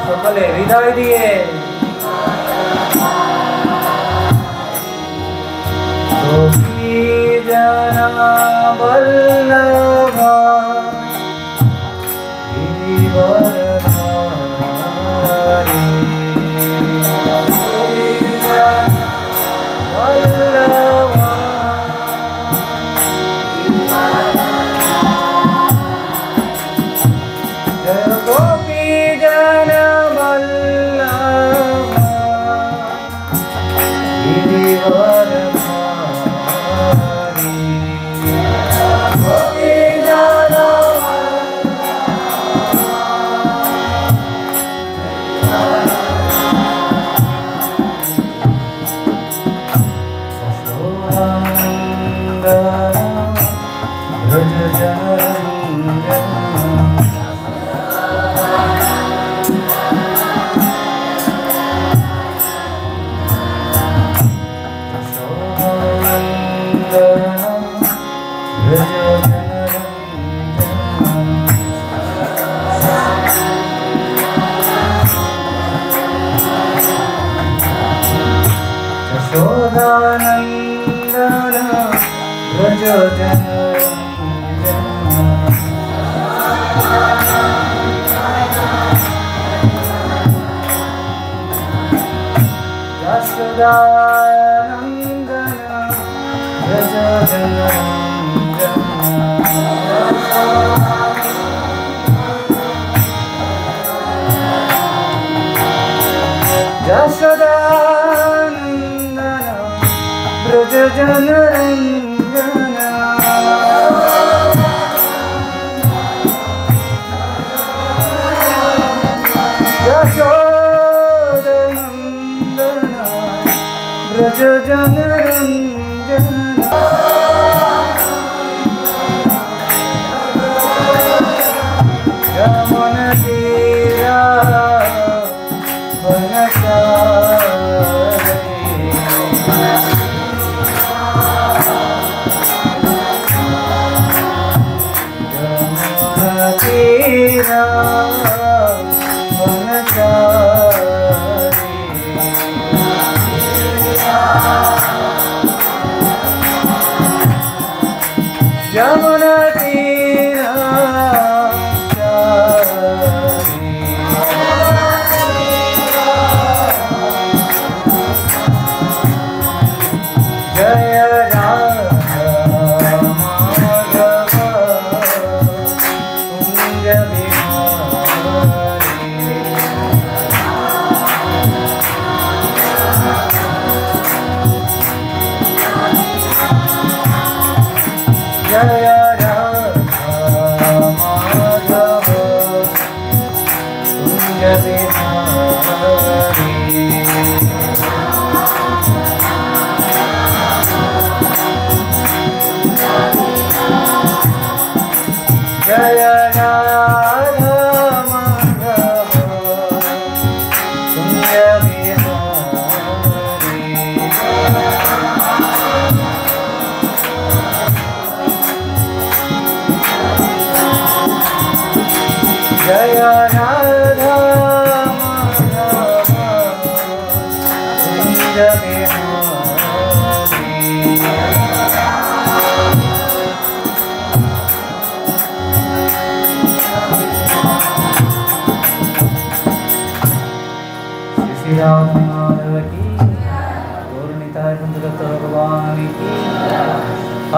সকলে হৃদয় দিয়ে जना वल्लभा गिरिवरधारी वल्लभा जय गोपी जन वल्लभा गिरिवरधारी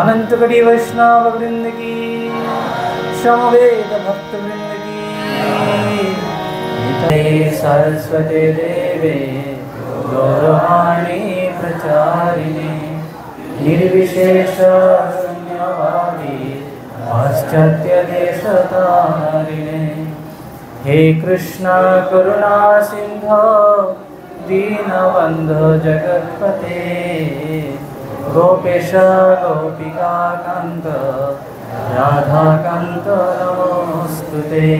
अनंत कड़ी वैष्णव वृंद की, समवेद भक्त वृंद की। सरस्वती देवे गौरवाणी प्रचारिणे निर्विशेष शून्यवादी पाश्चात्य देशतारिणे। हे कृष्ण करुणा सिंधु दीनबंधु जगत्पते गोपेश गोपिका कांत राधा कांत नमोस्तुते।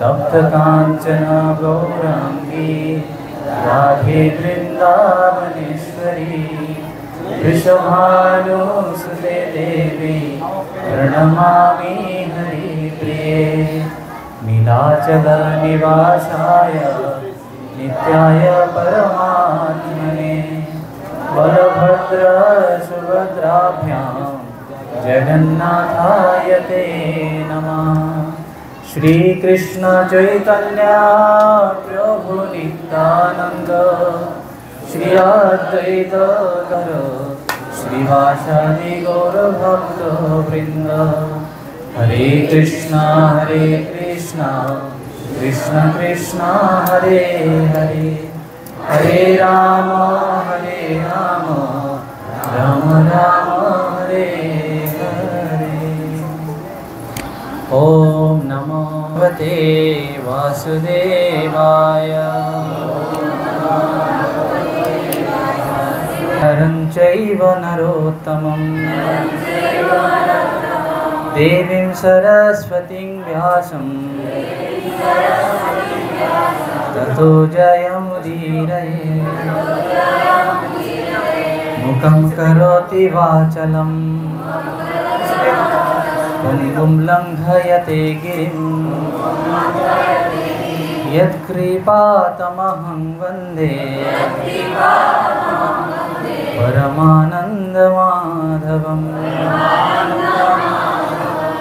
तप्त कांचन गौरांगी राधे वृंदावनेश्वरी वृषभानुसुते देवी प्रणमामि हरिप्रिये नीलाचलनिवासाय नित्याय परमात्मने बलभद्र सुभद्राभ्यां जगन्नाथाय ते नमः। श्रीकृष्ण चैतन्य प्रभु नित्यानंद श्री अद्वैत गण श्रीवासादि गौर भक्त वृंद। हरे कृष्णा कृष्ण कृष्ण हरे हरे, हरे राम राम राम हरे हरे। ओम नमो भगवते वासुदेवाय। नरं चैव नरोत्तमं देवीं सरस्वतीं व्यासं ततो जयमुदीरये। मुखं करोति वाचलं पुंगुं लङ्घयते गिरिं यत्कृपातमहं वन्दे परमानन्दमाधवम्।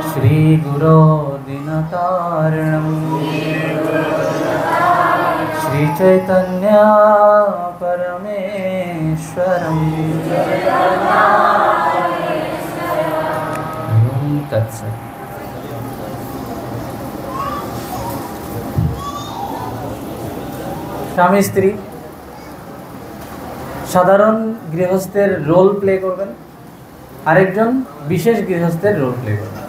श्रीगुरो दिनतारिणम् श्रीचैतन्य परमेश्वरम्। ॐ तत्सत्। স্বামী স্ত্রী সাধারণ গৃহস্থের রোল প্লে করবেন, আরেকজন বিশেষ গৃহস্থের রোল প্লে করবেন।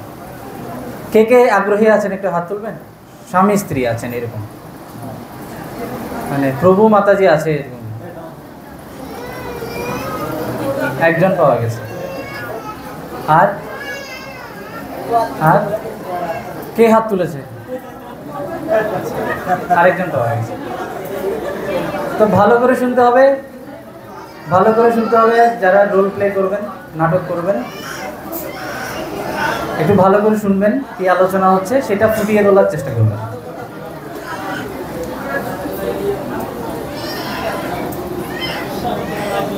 কে কে আগ্রহী আছেন একটু হাত তুলবেন? স্বামী স্ত্রী আছেন এরকম, মানে প্রভু মাতাজি আছে এরকম একজন পাওয়া গেছে। আর আর কে হাত তুলেছে? আরেকজন পাওয়া গেছে। তো ভালো করে শুনতে হবে, ভালো করে শুনতে হবে। যারা রোল প্লে করবেন, নাটক করবেন, একটু ভালো করে শুনবেন কি আলোচনা হচ্ছে, সেটা ফুটিয়ে তোলার চেষ্টা করবেন।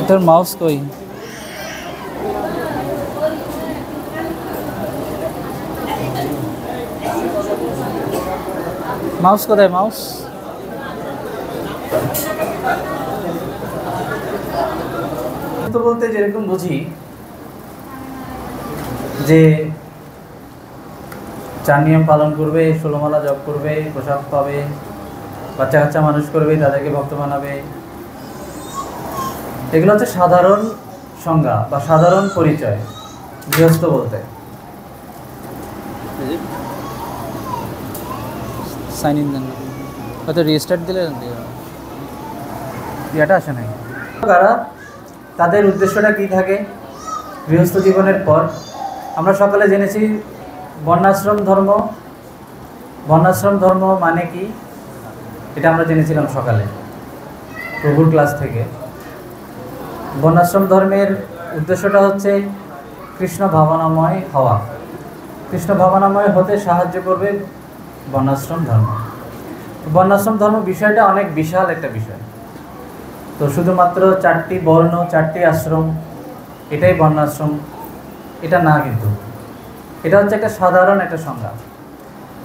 তোর মাউস কই? মাউস কোথায়? মাউস বলতে যেরকম বুঝি যে 4 নিয়ম পালন করবে, 16 মালা জপ করবে, প্রসাদ পাবে, বাচ্চা কাচ্চা মানুষ করবে, তাদেরকে ভক্ত বানাবে, এগুলো হচ্ছে সাধারণ সংজ্ঞা বা সাধারণ পরিচয় গৃহস্থ বলতে। সাইন ইন দেন, হয়তো রিস্টার্ট দিলে এটা আসে নাই। তাদের উদ্দেশ্যটা কী থাকে গৃহস্থ জীবনের পর? আমরা সকালে জেনেছি বর্ণাশ্রম ধর্ম। বর্ণাশ্রম ধর্ম মানে কি এটা আমরা জেনেছিলাম সকালে প্রভুর ক্লাস থেকে। বর্ণাশ্রম ধর্মের উদ্দেশ্যটা হচ্ছে কৃষ্ণ ভাবনাময় হওয়া। কৃষ্ণ ভাবনাময় হতে সাহায্য করবে বর্ণাশ্রম ধর্ম। বর্ণাশ্রম ধর্ম বিষয়টা অনেক বিশাল একটা বিষয়। তো শুধুমাত্র 4টি বর্ণ, 4টি আশ্রম, এটাই বর্ণাশ্রম এটা না, কিন্তু এটা হচ্ছে একটা সাধারণ একটা সংজ্ঞা।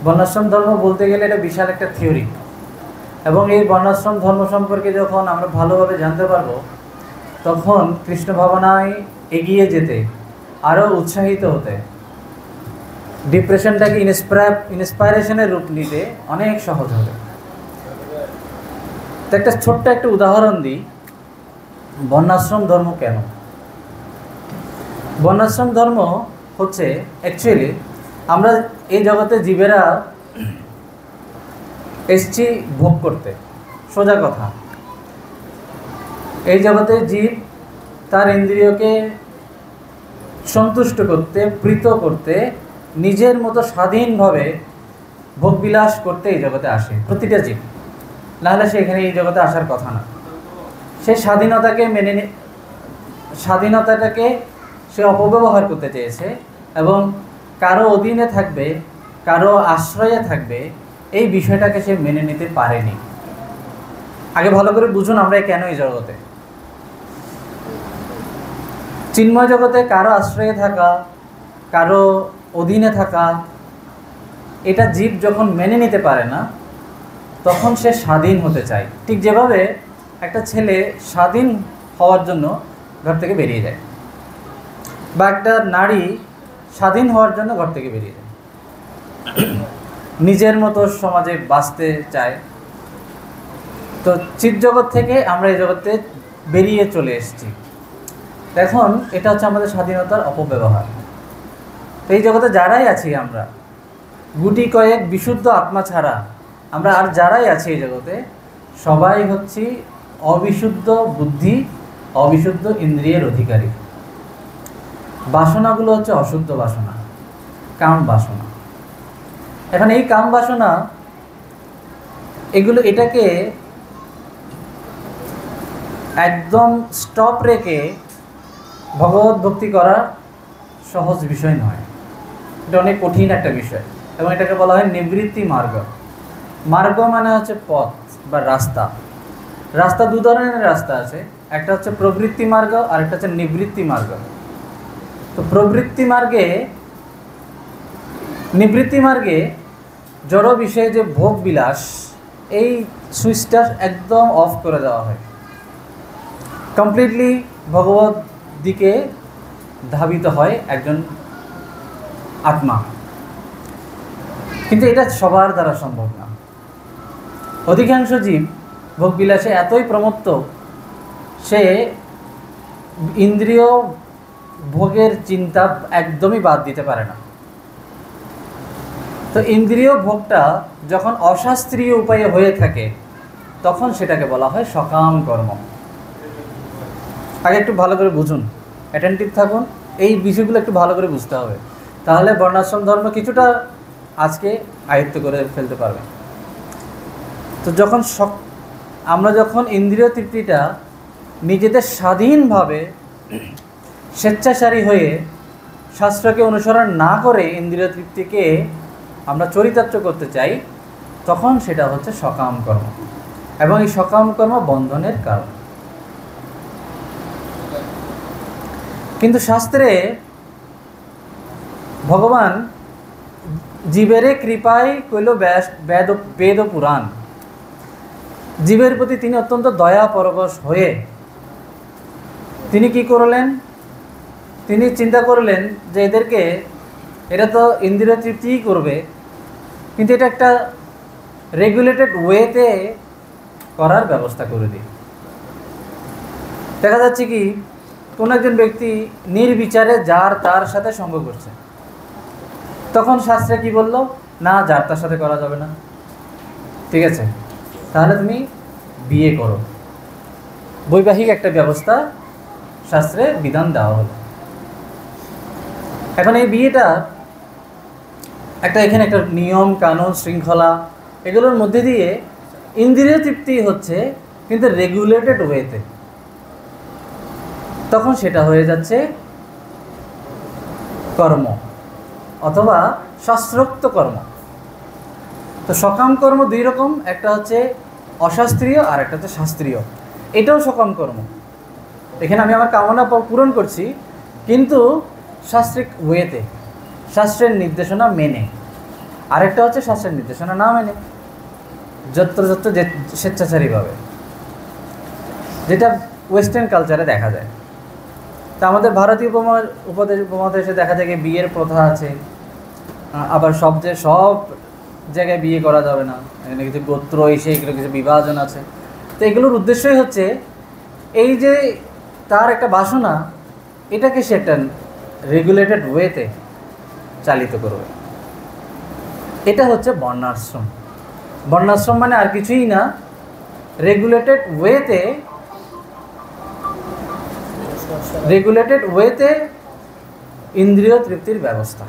বর্ণাশ্রম ধর্ম বলতে গেলে এটা বিশাল একটা থিওরি, এবং এই বর্ণাশ্রম ধর্ম সম্পর্কে যখন আমরা ভালোভাবে জানতে পারবো, তখন কৃষ্ণ ভাবনায় এগিয়ে যেতে, আরও উৎসাহিত হতে, ডিপ্রেশনটাকে ইন্সপাইরেশনের রূপ নিতে অনেক সহজ হবে। তো একটা ছোট্ট একটা উদাহরণ দিই, বর্ণাশ্রম ধর্ম কেন? বর্ণাশ্রম ধর্ম হচ্ছে অ্যাকচুয়ালি আমরা এই জগতে জীবেরা এসছি ভোগ করতে। সোজা কথা, এই জগতে জীব তার ইন্দ্রিয়কে সন্তুষ্ট করতে, প্রীত করতে, নিজের মতো স্বাধীনভাবে ভোগবিলাস করতে এই জগতে আসে প্রতিটা জীব। নাহলে সে এখানে এই জগতে আসার কথা না। সে স্বাধীনতাটাকে সে অপব্যবহার করতে চেয়েছে এবং কারো অধীনে থাকবে, কারো আশ্রয়ে থাকবে, এই বিষয়টাকে সে মেনে নিতে পারেনি। আগে ভালো করে বুঝুন আমরা কেন এই জগতে। চিন্ময় জগতে কারো আশ্রয়ে থাকা, কারো অধীনে থাকা, এটা জীব যখন মেনে নিতে পারে না তখন সে স্বাধীন হতে চায়। ঠিক যেভাবে একটা ছেলে স্বাধীন হওয়ার জন্য ঘর থেকে বেরিয়ে যায়, বা একটা নারী স্বাধীন হওয়ার জন্য ঘর থেকে বেরিয়ে যায়, নিজের মতো সমাজে বাঁচতে চায়। তো চিৎ জগৎ থেকে আমরা এই জগতে বেরিয়ে চলে এসেছি। এখন এটা হচ্ছে আমাদের স্বাধীনতার অপব্যবহার। তো এই জগতে যারাই আছি আমরা, গুটি কয়েক বিশুদ্ধ আত্মা ছাড়া আমরা আর যারাই আছি এই জগতে, সবাই হচ্ছি অবিশুদ্ধ বুদ্ধি, অবিশুদ্ধ ইন্দ্রিয়ের অধিকারী। বাসনাগুলো হচ্ছে অশুদ্ধ বাসনা, কাম বাসনা। এখন এই কাম বাসনা এগুলো, এটাকে একদম স্টপ রেখে ভগবত ভক্তি করা সহজ বিষয় নয়, এটা অনেক কঠিন একটা বিষয়। এবং এটাকে বলা হয় নিবৃত্তি মার্গ। মার্গ মানে হচ্ছে পথ বা রাস্তা। রাস্তা দু ধরনের রাস্তা আছে, একটা হচ্ছে প্রবৃত্তি মার্গ আর একটা হচ্ছে নিবৃত্তি মার্গ। তো নিবৃত্তি মার্গে জড় বিষয়ে যে ভোগ বিলাস, এই সুইচটা একদম অফ করে দেওয়া হয়, কমপ্লিটলি ভগবত দিকে ধাবিত হয় একজন আত্মা। কিন্তু এটা সবার দ্বারা সম্ভব না। অধিকাংশ জীব ভোগবিলাসে এতই প্রমত্ত, সে ইন্দ্রিয় ভোগের চিন্তা একদমই বাদ দিতে পারে না। তো ইন্দ্রিয় ভোগটা যখন অশাস্ত্রীয় উপায়ে হয়ে থাকে তখন সেটাকে বলা হয় সকাম কর্ম। আগে একটু ভালো করে বুঝুন, অ্যাটেন্টিভ থাকুন, এই বিষয়গুলো একটু ভালো করে বুঝতে হবে, তাহলে বর্ণাশ্রম ধর্ম কিছুটা আজকে আয়ত্ত করে ফেলতে পারবে। তো আমরা যখন ইন্দ্রিয় তৃপ্তিটা নিজেদের স্বাধীনভাবে স্বেচ্ছাচারী হয়ে শাস্ত্রকে অনুসরণ না করে ইন্দ্রিয় তৃপ্তিকে আমরা চরিতার্থ করতে চাই, তখন সেটা হচ্ছে সকাম কর্ম। এবং এই সকাম কর্ম বন্ধনের কারণ। কিন্তু শাস্ত্রে ভগবান জীবেরে কৃপায় কইল বেদ পুরাণ। জীবের প্রতি তিনি অত্যন্ত দয়া পরবশ হয়ে তিনি কি করলেন, তিনি চিন্তা করলেন যে এরা তো ইন্দ্রিয় তৃপ্তিই করবে, কিন্তু এটা একটা রেগুলেটেড ওয়েতে করার ব্যবস্থা করে দিই। দেখা যাচ্ছে কি কোনো একজন ব্যক্তি নির্বিচারে যার তার সাথে সঙ্গ করছে, তখন শাস্ত্রে কি বলল, না যার তার সাথে করা যাবে না, ঠিক আছে, তাহলে তুমি বিয়ে করো। বৈবাহিক একটা ব্যবস্থা শাস্ত্রে বিধান দেওয়া হলো। এখন এই বিয়েটা এখানে একটা নিয়ম কানুন শৃঙ্খলা এগুলোর মধ্যে দিয়ে ইন্দ্রিয় তৃপ্তি হচ্ছে, কিন্তু রেগুলেটেড ওয়েতে, তখন সেটা হয়ে যাচ্ছে কর্ম অথবা শাস্ত্রোক্ত কর্ম। তো সকাম কর্ম দুই রকম, একটা হচ্ছে অশাস্ত্রীয় আর একটা হচ্ছে শাস্ত্রীয়। এটাও সকাম কর্ম, এখানে আমি আমার কামনা পূরণ করছি কিন্তু শাস্ত্রিক ওয়েতে, শাস্ত্রের নির্দেশনা মেনে। আরেকটা হচ্ছে শাস্ত্রের নির্দেশনা না মেনে যত্র স্বেচ্ছাচারীভাবে, যেটা ওয়েস্টার্ন কালচারে দেখা যায়। তা আমাদের ভারতীয় উপমহাদেশে দেখা যায় বিয়ের প্রথা আছে, আবার সব জায়গায় বিয়ে করা যাবে না, এখানে কিছু গোত্র এসে এগুলো কিছু বিভাজন আছে। তো এগুলোর উদ্দেশ্যই হচ্ছে এই যে তার একটা বাসনা, এটাকে সে একটা রেগুলেটেড ওয়েতে চালিত করবে। এটা হচ্ছে বর্ণাশ্রম। বর্ণাশ্রম মানে আর কিছুই না, রেগুলেটেড ওয়েতে ইন্দ্রিয় তৃপ্তির ব্যবস্থা।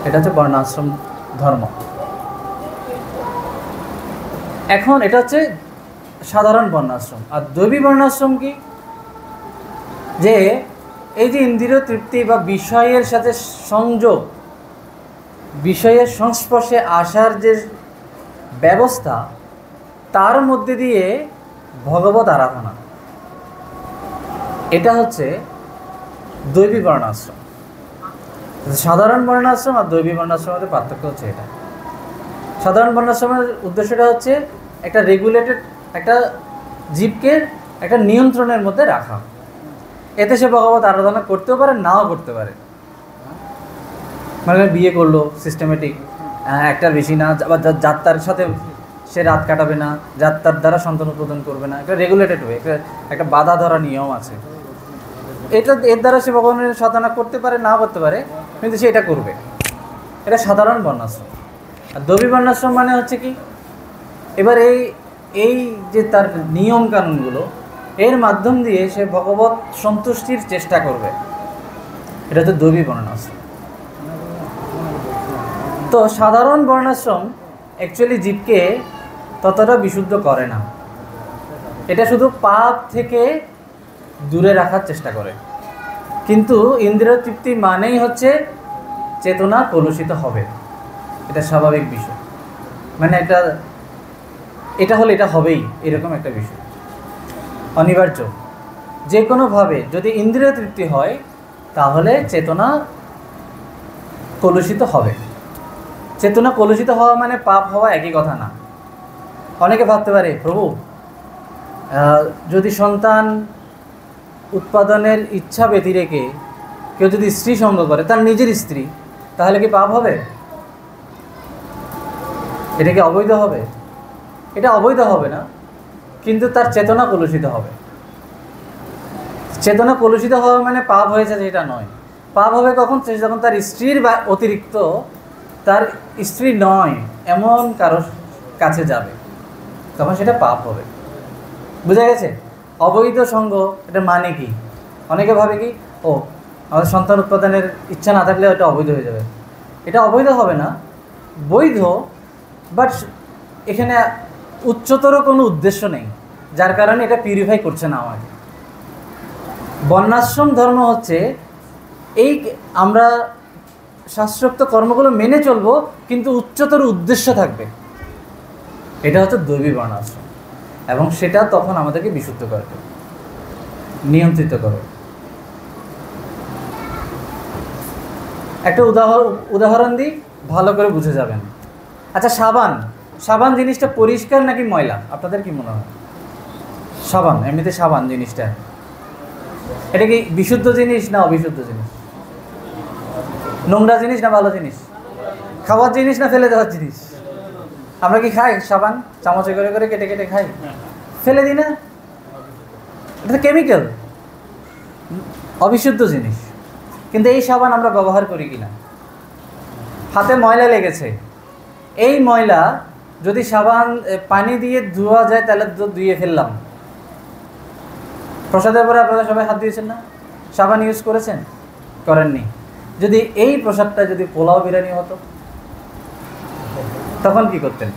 এটা হচ্ছে বর্ণাশ্রম ধর্ম। এখন এটা হচ্ছে সাধারণ বর্ণাশ্রম। আর দৈবী বর্ণাশ্রম কি? যে এই যে ইন্দ্রিয় তৃপ্তি বা বিষয়ের সাথে সংযোগ, বিষয়ের সংস্পর্শে আসার যে ব্যবস্থা, তার মধ্যে দিয়ে ভগবত আরাধনা, এটা হচ্ছে দৈবী বর্ণাশ্রম। সাধারণ বর্ণাশ্রম আর দৈবী বর্ণাশ্রমের মধ্যে পার্থক্য হচ্ছে এটা। সাধারণ বর্ণাশ্রমের উদ্দেশ্যটা হচ্ছে একটা রেগুলেটেড, একটা জীবকে একটা নিয়ন্ত্রণের মধ্যে রাখা। এতে সে ভগবত আরাধনা করতেও পারে, নাও করতে পারে। মানে বিয়ে করলো সিস্টেমেটিক, একটার বেশি না, আবার যাত্রার সাথে সে রাত কাটাবে না, যাত্রার দ্বারা সন্তান উৎপাদন করবে না, একটা রেগুলেটেড ওয়ে, একটা বাধা ধরা নিয়ম আছে। এটা এর দ্বারা সে ভগবানের সাধনা করতে পারে, নাও করতে পারে, কিন্তু সে এটা করবে। এটা সাধারণ বর্ণাশ্রম। আর দৈবী বর্ণাশ্রম মানে হচ্ছে কি, এবার এই যে তার নিয়ম কানুনগুলো, এর মাধ্যম দিয়ে সে ভগবত সন্তুষ্টির চেষ্টা করবে। এটা হচ্ছে দৈবী বর্ণাশ্রম। তো সাধারণ বর্ণাশ্রম অ্যাকচুয়ালি জীবকে ততটা বিশুদ্ধ করে না, এটা শুধু পাপ থেকে দূরে রাখার চেষ্টা করে। কিন্তু ইন্দ্রিয় তৃপ্তি মানেই হচ্ছে চেতনা কলুষিত হবে, এটা স্বাভাবিক বিষয়। মানে এটা হলে এটা হবেই, এরকম একটা বিষয় অনিবার্য। যে কোনোভাবে যদি ইন্দ্রিয় তৃপ্তি হয় তাহলে চেতনা কলুষিত হবে। চেতনা কলুষিত হওয়া মানে পাপ হওয়া একই কথা না। অনেকে ভাবতে পারে, প্রভু যদি সন্তান উৎপাদনের ইচ্ছা ব্যতি রেখে কেউ যদি স্ত্রী সঙ্গ করে, তার নিজের স্ত্রী, তাহলে কি পাপ হবে? এটা কি অবৈধ হবে? এটা অবৈধ হবে না, কিন্তু তার চেতনা কলুষিত হবে। চেতনা কলুষিত হওয়া মানে পাপ হয়েছে সেটা নয়। পাপ হবে কখন? যখন তার স্ত্রীর বা অতিরিক্ত তার স্ত্রী নয় এমন কারোর কাছে যাবে, তখন সেটা পাপ হবে। বুঝা গেছে? অবৈধ সঙ্গ এটা মানে কি? অনেকে ভাবে কি, ও আমাদের সন্তান উৎপাদনের ইচ্ছা না থাকলে এটা অবৈধ হয়ে যাবে। এটা অবৈধ হবে না, বৈধ, বাট এখানে উচ্চতর কোনো উদ্দেশ্য নেই, যার কারণে এটা পিউরিফাই করছে না আমাকে। বর্ণাশ্রম ধর্ম হচ্ছে এই, আমরা শাস্ত্রোক্ত কর্মগুলো মেনে চলবো, কিন্তু উচ্চতর উদ্দেশ্য থাকবে। এটা হচ্ছে দৈবী বর্ণাশ্রম, এবং সেটা তখন আমাদেরকে বিশুদ্ধ করবে, নিয়ন্ত্রিত করবে। একটা উদাহরণ দিই, ভালো করে বুঝে যাবেন। আচ্ছা, সাবান জিনিসটা পরিষ্কার নাকি ময়লা? আপনাদের কি মনে হয়? সাবান, এমনিতে সাবান জিনিসটা, এটা কি বিশুদ্ধ জিনিস না অবিশুদ্ধ জিনিস? নোংরা জিনিস না ভালো জিনিস? খাওয়ার জিনিস না ফেলে দেওয়ার জিনিস? আমরা কি খাই সাবান? চামচে করে করে কেটে কেটে খাই, ফেলে দিই না? এটা তো কেমিক্যাল, অবিশুদ্ধ জিনিস। কিন্তু এই সাবান আমরা ব্যবহার করি কিনা? হাতে ময়লা লেগেছে, এই ময়লা যদি সাবান পানি দিয়ে ধোয়া যায় তাহলে তো ধুয়ে ফেললাম। প্রসাদের পরে আপনারা সবাই হাত দিয়েছেন না? সাবান ইউজ করেছেন? করেননি। যদি এই প্রসাদটা যদি পোলাও বিরিয়ানি হতো, তখন কি করতেন?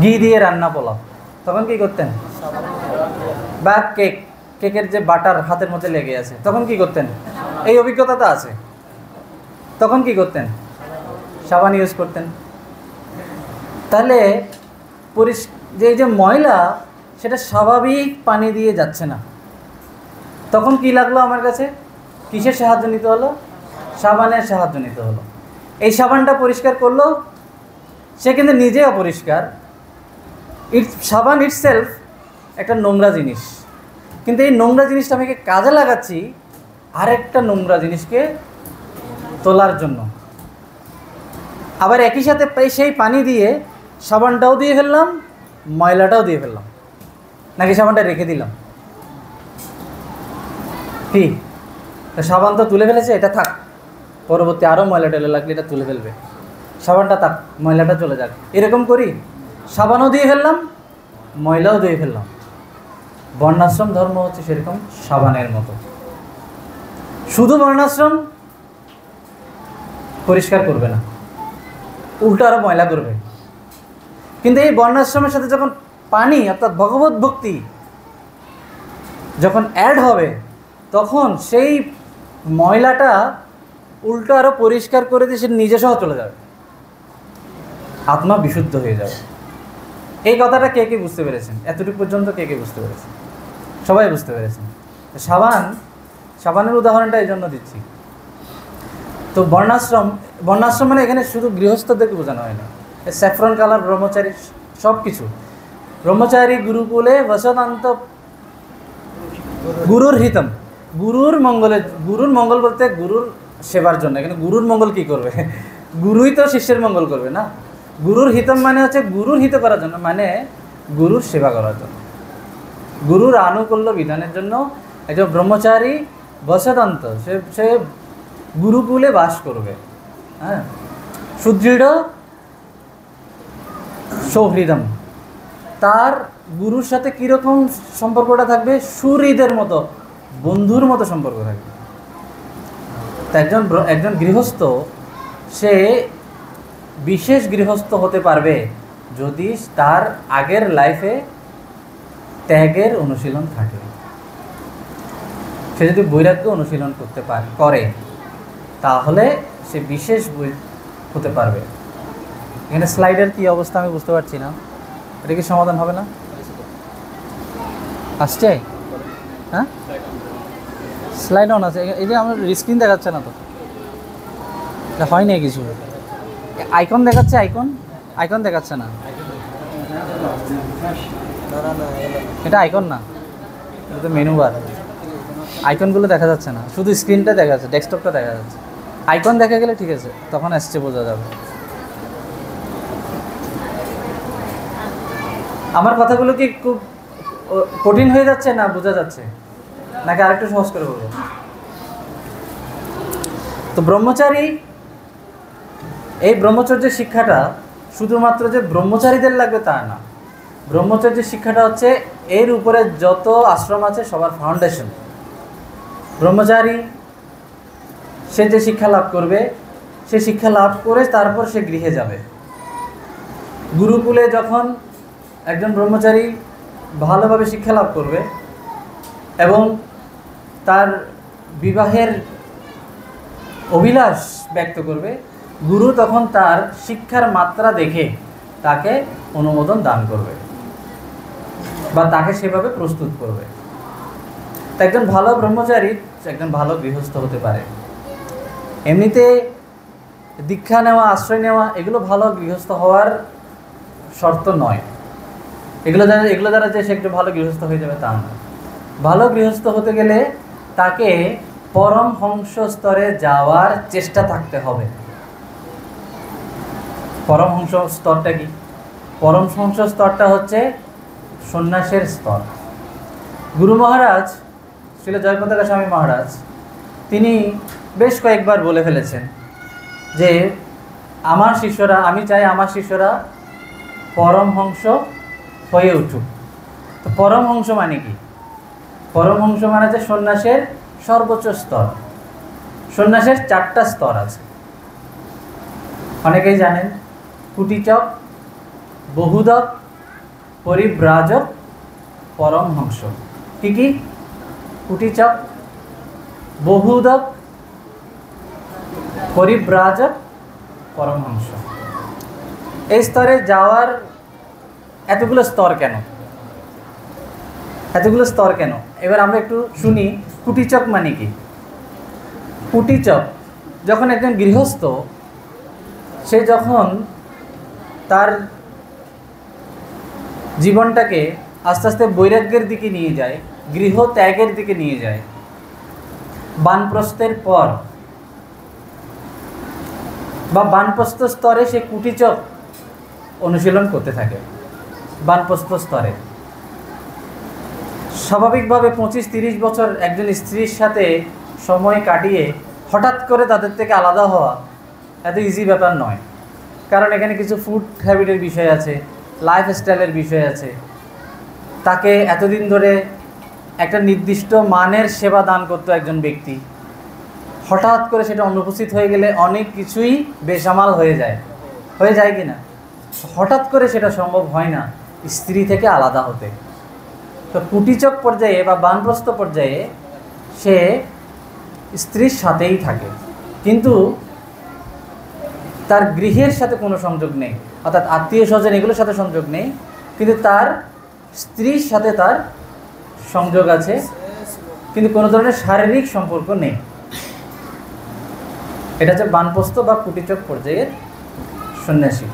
ঘি দিয়ে রান্না পোলাও, তখন কি করতেন? বা কেকের যে বাটার হাতের মধ্যে লেগে আছে, তখন কি করতেন? এই অভিজ্ঞতা তো আছে, তখন কি করতেন? সাবান ইউজ করতেন। তাহলে যে ময়লা, সেটা স্বাভাবিক পানি দিয়ে যাচ্ছে না, তখন কি লাগলো আমার কাছে? কিসের সাহায্য নিতে হলো? সাবানের সাহায্য নিতে হলো। এই সাবানটা পরিষ্কার করলো, সে কিন্তু নিজে অপরিষ্কার। সাবান ইটসেলফ একটা নোংরা জিনিস, কিন্তু এই নোংরা জিনিসটা আমি কাজে লাগাচ্ছি আরেকটা নোংরা জিনিসকে তোলার জন্য। আবার একই সাথে সেই পানি দিয়ে সাবানটাও দিয়ে ফেললাম, ময়লাটাও দিয়ে ফেললাম, নাকি সাবানটা রেখে দিলাম? কি, সাবান তো তুলে ফেলেছে, এটা থাক, পরবর্তী আরও ময়লা টেলে লাগলে এটা তুলে ফেলবে, সাবানটা থাক, ময়লাটা চলে যাক। এরকম করি, সাবানও দিয়ে ফেললাম, ময়লাও দিয়ে ফেললাম। বর্ণাশ্রম ধর্ম হচ্ছে সেরকম সাবানের মতো। শুধু বর্ণাশ্রম পরিষ্কার করবে না, উল্টো আরও ময়লা করবে। কিন্তু এই বর্ণাশ্রমের সাথে যখন পানি অর্থাৎ ভগবত ভক্তি যখন অ্যাড হবে, তখন সেই ময়লাটা উল্টো আরও পরিষ্কার করে দিয়ে সে নিজে সহ চলে যাবে, আত্মা বিশুদ্ধ হয়ে যাবে। এই কথাটা কে কে বুঝতে পেরেছেন? এতটুকু পর্যন্ত কে কে বুঝতে পেরেছেন? সবাই বুঝতে পেরেছেন। সাবানের উদাহরণটা এই জন্য দিচ্ছি। তো বর্ণাশ্রম মানে এখানে শুধু গৃহস্থদেরকে বোঝানো হয় না, স্যাফরন কালার ব্রহ্মচারী সব কিছু। ব্রহ্মচারী গুরুকুলে বসতান্ত গুরুর হিতম, গুরুর মঙ্গল বলতে গুরুর সেবার জন্য। এখানে গুরুর মঙ্গল কি করবে? গুরুই তো শিষ্যের মঙ্গল করবে না। গুরুর হিতম মানে হচ্ছে গুরুর হিত করার জন্য, মানে গুরুর সেবা করার জন্য, গুরুর আনুকূল্য বিধানের জন্য একজন ব্রহ্মচারী বসতান্ত সে গুরুকুলে বাস করবে। হ্যাঁ, সুদৃঢ় সৌহৃদম, তার গুরুর সাথে কীরকম সম্পর্কটা থাকবে? সুহৃদের মতো, বন্ধুর মতো সম্পর্ক থাকবে। তা একজন গৃহস্থ সে বিশেষ গৃহস্থ হতে পারবে যদি তার আগের লাইফে ত্যাগের অনুশীলন থাকে, সে যদি বৈরাগ্য অনুশীলন করে তাহলে সে বিশেষ হতে পারবে। এখানে স্লাইডের কী অবস্থা আমি বুঝতে পারছি না, এটা কি সমাধান হবে না? আসছে? হ্যাঁ, স্লাইড অন আছে। এই যে আমার স্ক্রিন দেখাচ্ছে না, তো এটা হয় না কিছু। আইকন দেখাচ্ছে, আইকন দেখাচ্ছে না, এটা আইকন না, এটা তো মেনু বার। আইকনগুলো দেখা যাচ্ছে না, শুধু স্ক্রিনটা দেখা যাচ্ছে, ডেস্কটপটা দেখা যাচ্ছে। আইকন দেখা গেলে ঠিক আছে, তখন আসছে, বোঝা যাবে। আমার কথাগুলো কি খুব কঠিন হয়ে যাচ্ছে না বোঝা যাচ্ছে, নাকি আরেকটু সহজ করে বলবো? তো ব্রহ্মচারী, এই ব্রহ্মচর্যের শিক্ষাটা শুধুমাত্র যে ব্রহ্মচারীদের লাগবে তা না। ব্রহ্মচর্যের শিক্ষাটা হচ্ছে এর উপরে যত আশ্রম আছে সবার ফাউন্ডেশন। ব্রহ্মচারী সে যে শিক্ষা লাভ করবে, সে শিক্ষা লাভ করে তারপর সে গৃহে যাবে। গুরুকুলে যখন একজন ব্রহ্মচারী ভালোভাবে শিক্ষা লাভ করবে এবং তার বিবাহের অভিলাষ ব্যক্ত করবে, গুরু তখন তার শিক্ষার মাত্রা দেখে তাকে অনুমোদন দান করবে বা তাকে সেভাবে প্রস্তুত করবে। একজন ভালো ব্রহ্মচারী একজন ভালো গৃহস্থ হতে পারে। এমনিতে দীক্ষা নেওয়া, আশ্রয় নেওয়া এগুলো ভালো গৃহস্থ হওয়ার শর্ত নয়। এগুলো দ্বারা যে সে একটু ভালো গৃহস্থ হয়ে যাবে তা নয়। ভালো গৃহস্থ হতে গেলে তাকে পরমহংস স্তরে যাওয়ার চেষ্টা থাকতে হবে। পরমহংস স্তরটা কি? পরমহংস স্তরটা হচ্ছে সন্ন্যাসের স্তর। গুরু মহারাজ শ্রীল জয়প্রতাকা স্বামী মহারাজ তিনি বেশ কয়েকবার বলে ফেলেছেন যে আমি চাই আমার শিষ্যরা পরমহংস হয়ে উঠুক। তো পরমহংস মানে কি? পরমহংস মানে যে সন্ন্যাসের সর্বোচ্চ স্তর। সন্ন্যাসের 4টা স্তর আছে, অনেকেই জানেন। কুটিচক, বহুদক, পরিব্রাজক, পরমহংস। কি কি? কুটিচক, বহুদক, পরিব্রাজক, পরমহংস। এই স্তরে যাওয়ার এতগুলো স্তর কেন? এবার আমরা একটু শুনি কুটিচক মানে কি। কুটিচক যখন একজন গৃহস্থ সে যখন তার জীবনটাকে আস্তে আস্তে বৈরাগ্যের দিকে নিয়ে যায়, গৃহ ত্যাগের দিকে নিয়ে যায়, বানপ্রস্থের পর বা বানপ্রস্থ স্তরে সে কুটিচক অনুশীলন করতে থাকে। বানপ্রস্থ স্তরে স্বাভাবিকভাবে 25-30 বছর একজন স্ত্রীর সাথে সময় কাটিয়ে হঠাৎ করে তাদের থেকে আলাদা হওয়া এত ইজি ব্যাপার নয়। কারণ এখানে কিছু ফুড হ্যাবিটের বিষয় আছে, লাইফস্টাইলের বিষয় আছে। তাকে এতদিন ধরে একটা নির্দিষ্ট মানের সেবা দান করতো একজন ব্যক্তি, হঠাৎ করে সেটা অনুপস্থিত হয়ে গেলে অনেক কিছুই বেসামাল হয়ে যায় কি না? হঠাৎ করে সেটা সম্ভব হয় না স্ত্রী থেকে আলাদা হতে। তো কুটিচক পর্যায়ে বা বানপ্রস্থ পর্যায়ে সে স্ত্রীর সাথেই থাকে, কিন্তু তার গৃহের সাথে কোনো সংযোগ নেই, অর্থাৎ আত্মীয় স্বজন এগুলোর সাথে সংযোগ নেই, কিন্তু তার স্ত্রীর সাথে তার সংযোগ আছে, কিন্তু কোনো ধরনের শারীরিক সম্পর্ক নেই। এটা হচ্ছে বানপ্রস্থ বা কুটিচক পর্যায়ের সন্ন্যাসী।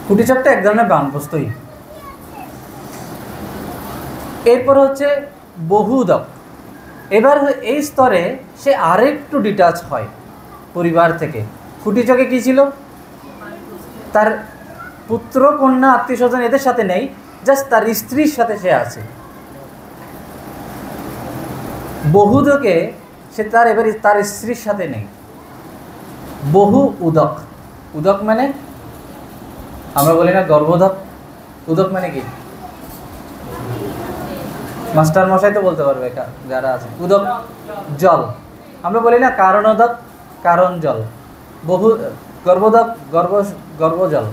কুটিচকটা এক ধরনের বানপ্রস্থই। এরপর হচ্ছে বহুদক। এবার এই স্তরে সে আরেকটু ডিটাচ হয় পরিবার থেকে। কুটিচকে কী ছিল, তার পুত্র কন্যা আত্মীয় স্বজন এদের সাথে নেই, জাস্ট তার স্ত্রীর সাথে সে আছে। বহুদকে সে এবার তার স্ত্রীর সাথে নেই। বহু উদক। উদক মানে আমরা বলি না গর্ভোদক, উদক মানে কি? মাস্টার মশাই তো বলতে পারবে যারা আছে। উদক জল, আমরা বলি না কারণোদক, কারণ জল। বহু গর্ভোদক, গর্ভজল।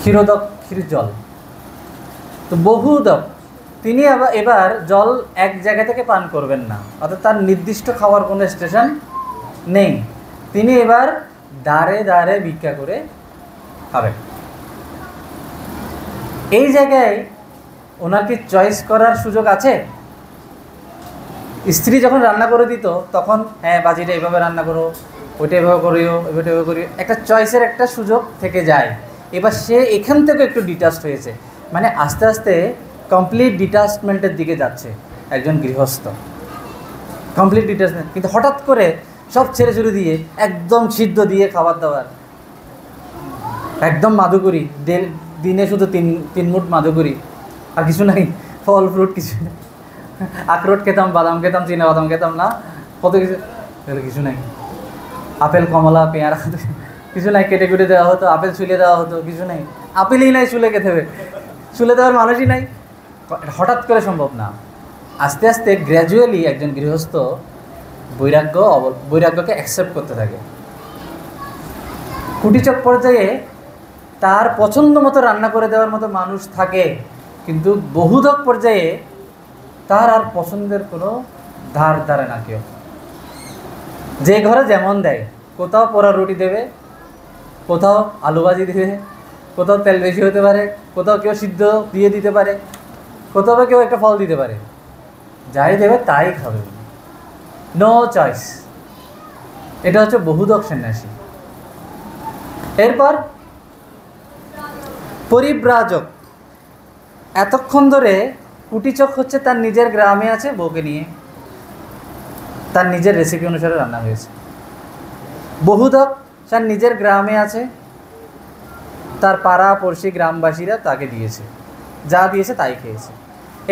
ক্ষীরোদক, ক্ষীর জল। তো বহুদক তিনি এবার জল এক জায়গা থেকে পান করবেন না, অর্থাৎ তার নির্দিষ্ট খাওয়ার কোনো স্টেশন নেই। তিনি এবার দাঁড়ে দাঁড়ে ভিক্ষা করে খাবেন। এই জায়গায় ওনার কি চয়েস করার সুযোগ আছে? স্ত্রী যখন রান্না করে দিত তখন হ্যাঁ বাজিটা এভাবে রান্না করো, ওইটা এভাবে করিও, ওইটা এভাবে করিও, একটা চয়েসের একটা সুযোগ থেকে যায়। এবার সে এখান থেকে একটু ডিটাচড হয়েছে, মানে আস্তে আস্তে কমপ্লিট ডিটাচমেন্টের দিকে যাচ্ছে একজন গৃহস্থ। কমপ্লিট ডিটাচমেন্ট, কিন্তু হঠাৎ করে সব ছেড়ে ছুড়ে দিয়ে একদম সিদ্ধ দিয়ে খাবার দাবার, একদম মাধুকরী, দিনে শুধু তিন মুঠ মাধুকরী, আর কিছু নাই, ফল ফ্রুট কিছু নেই। আখরোট খেতাম, বাদাম খেতাম, চীনা বাদাম খেতাম না, কত কিছু, কিছু নাই। আপেল কমলা পেয়ারা কিছু নাই, কেটে কুটে দেওয়া হতো, আপেল ছুলে দেওয়া হতো, কিছু নাই। আপেলই নাই চুলে খেতে হবে, চুলে দেওয়ার মানুষই নাই। হঠাৎ করে সম্ভব না। আস্তে আস্তে গ্র্যাজুয়ালি একজন গৃহস্থ বৈরাগ্যকে অ্যাকসেপ্ট করতে থাকে। কুটিচক পর্যায়ে তার পছন্দ মতো রান্না করে দেওয়ার মতো মানুষ থাকে, কিন্তু বহুদক পর্যায়ে তার আর পছন্দের কোনো ধার ধারে না কেউ। যে ঘরে যেমন দেয়, কোথাও পোড়া রুটি দেবে, কোথাও আলু ভাজি দেবে, কোথাও তেল বেশি হতে পারে, কোথাও কেউ সিদ্ধ দিয়ে দিতে পারে, কোথাও বা কেউ একটা ফল দিতে পারে, যাই দেবে তাই খাবে, নো চয়েস। এটা হচ্ছে বহুদক সন্ন্যাসী। এরপর পরিব্রাজক। এতক্ষণ ধরে কুটিচক হচ্ছে তার নিজের গ্রামে আছে, বউকে নিয়ে তার নিজের রেসিপি অনুসারে রান্না হয়েছে। বহুদক তার নিজের গ্রামে আছে, তার পাড়া পড়শি গ্রামবাসীরা তাকে দিয়েছে, যা দিয়েছে তাই খেয়েছে।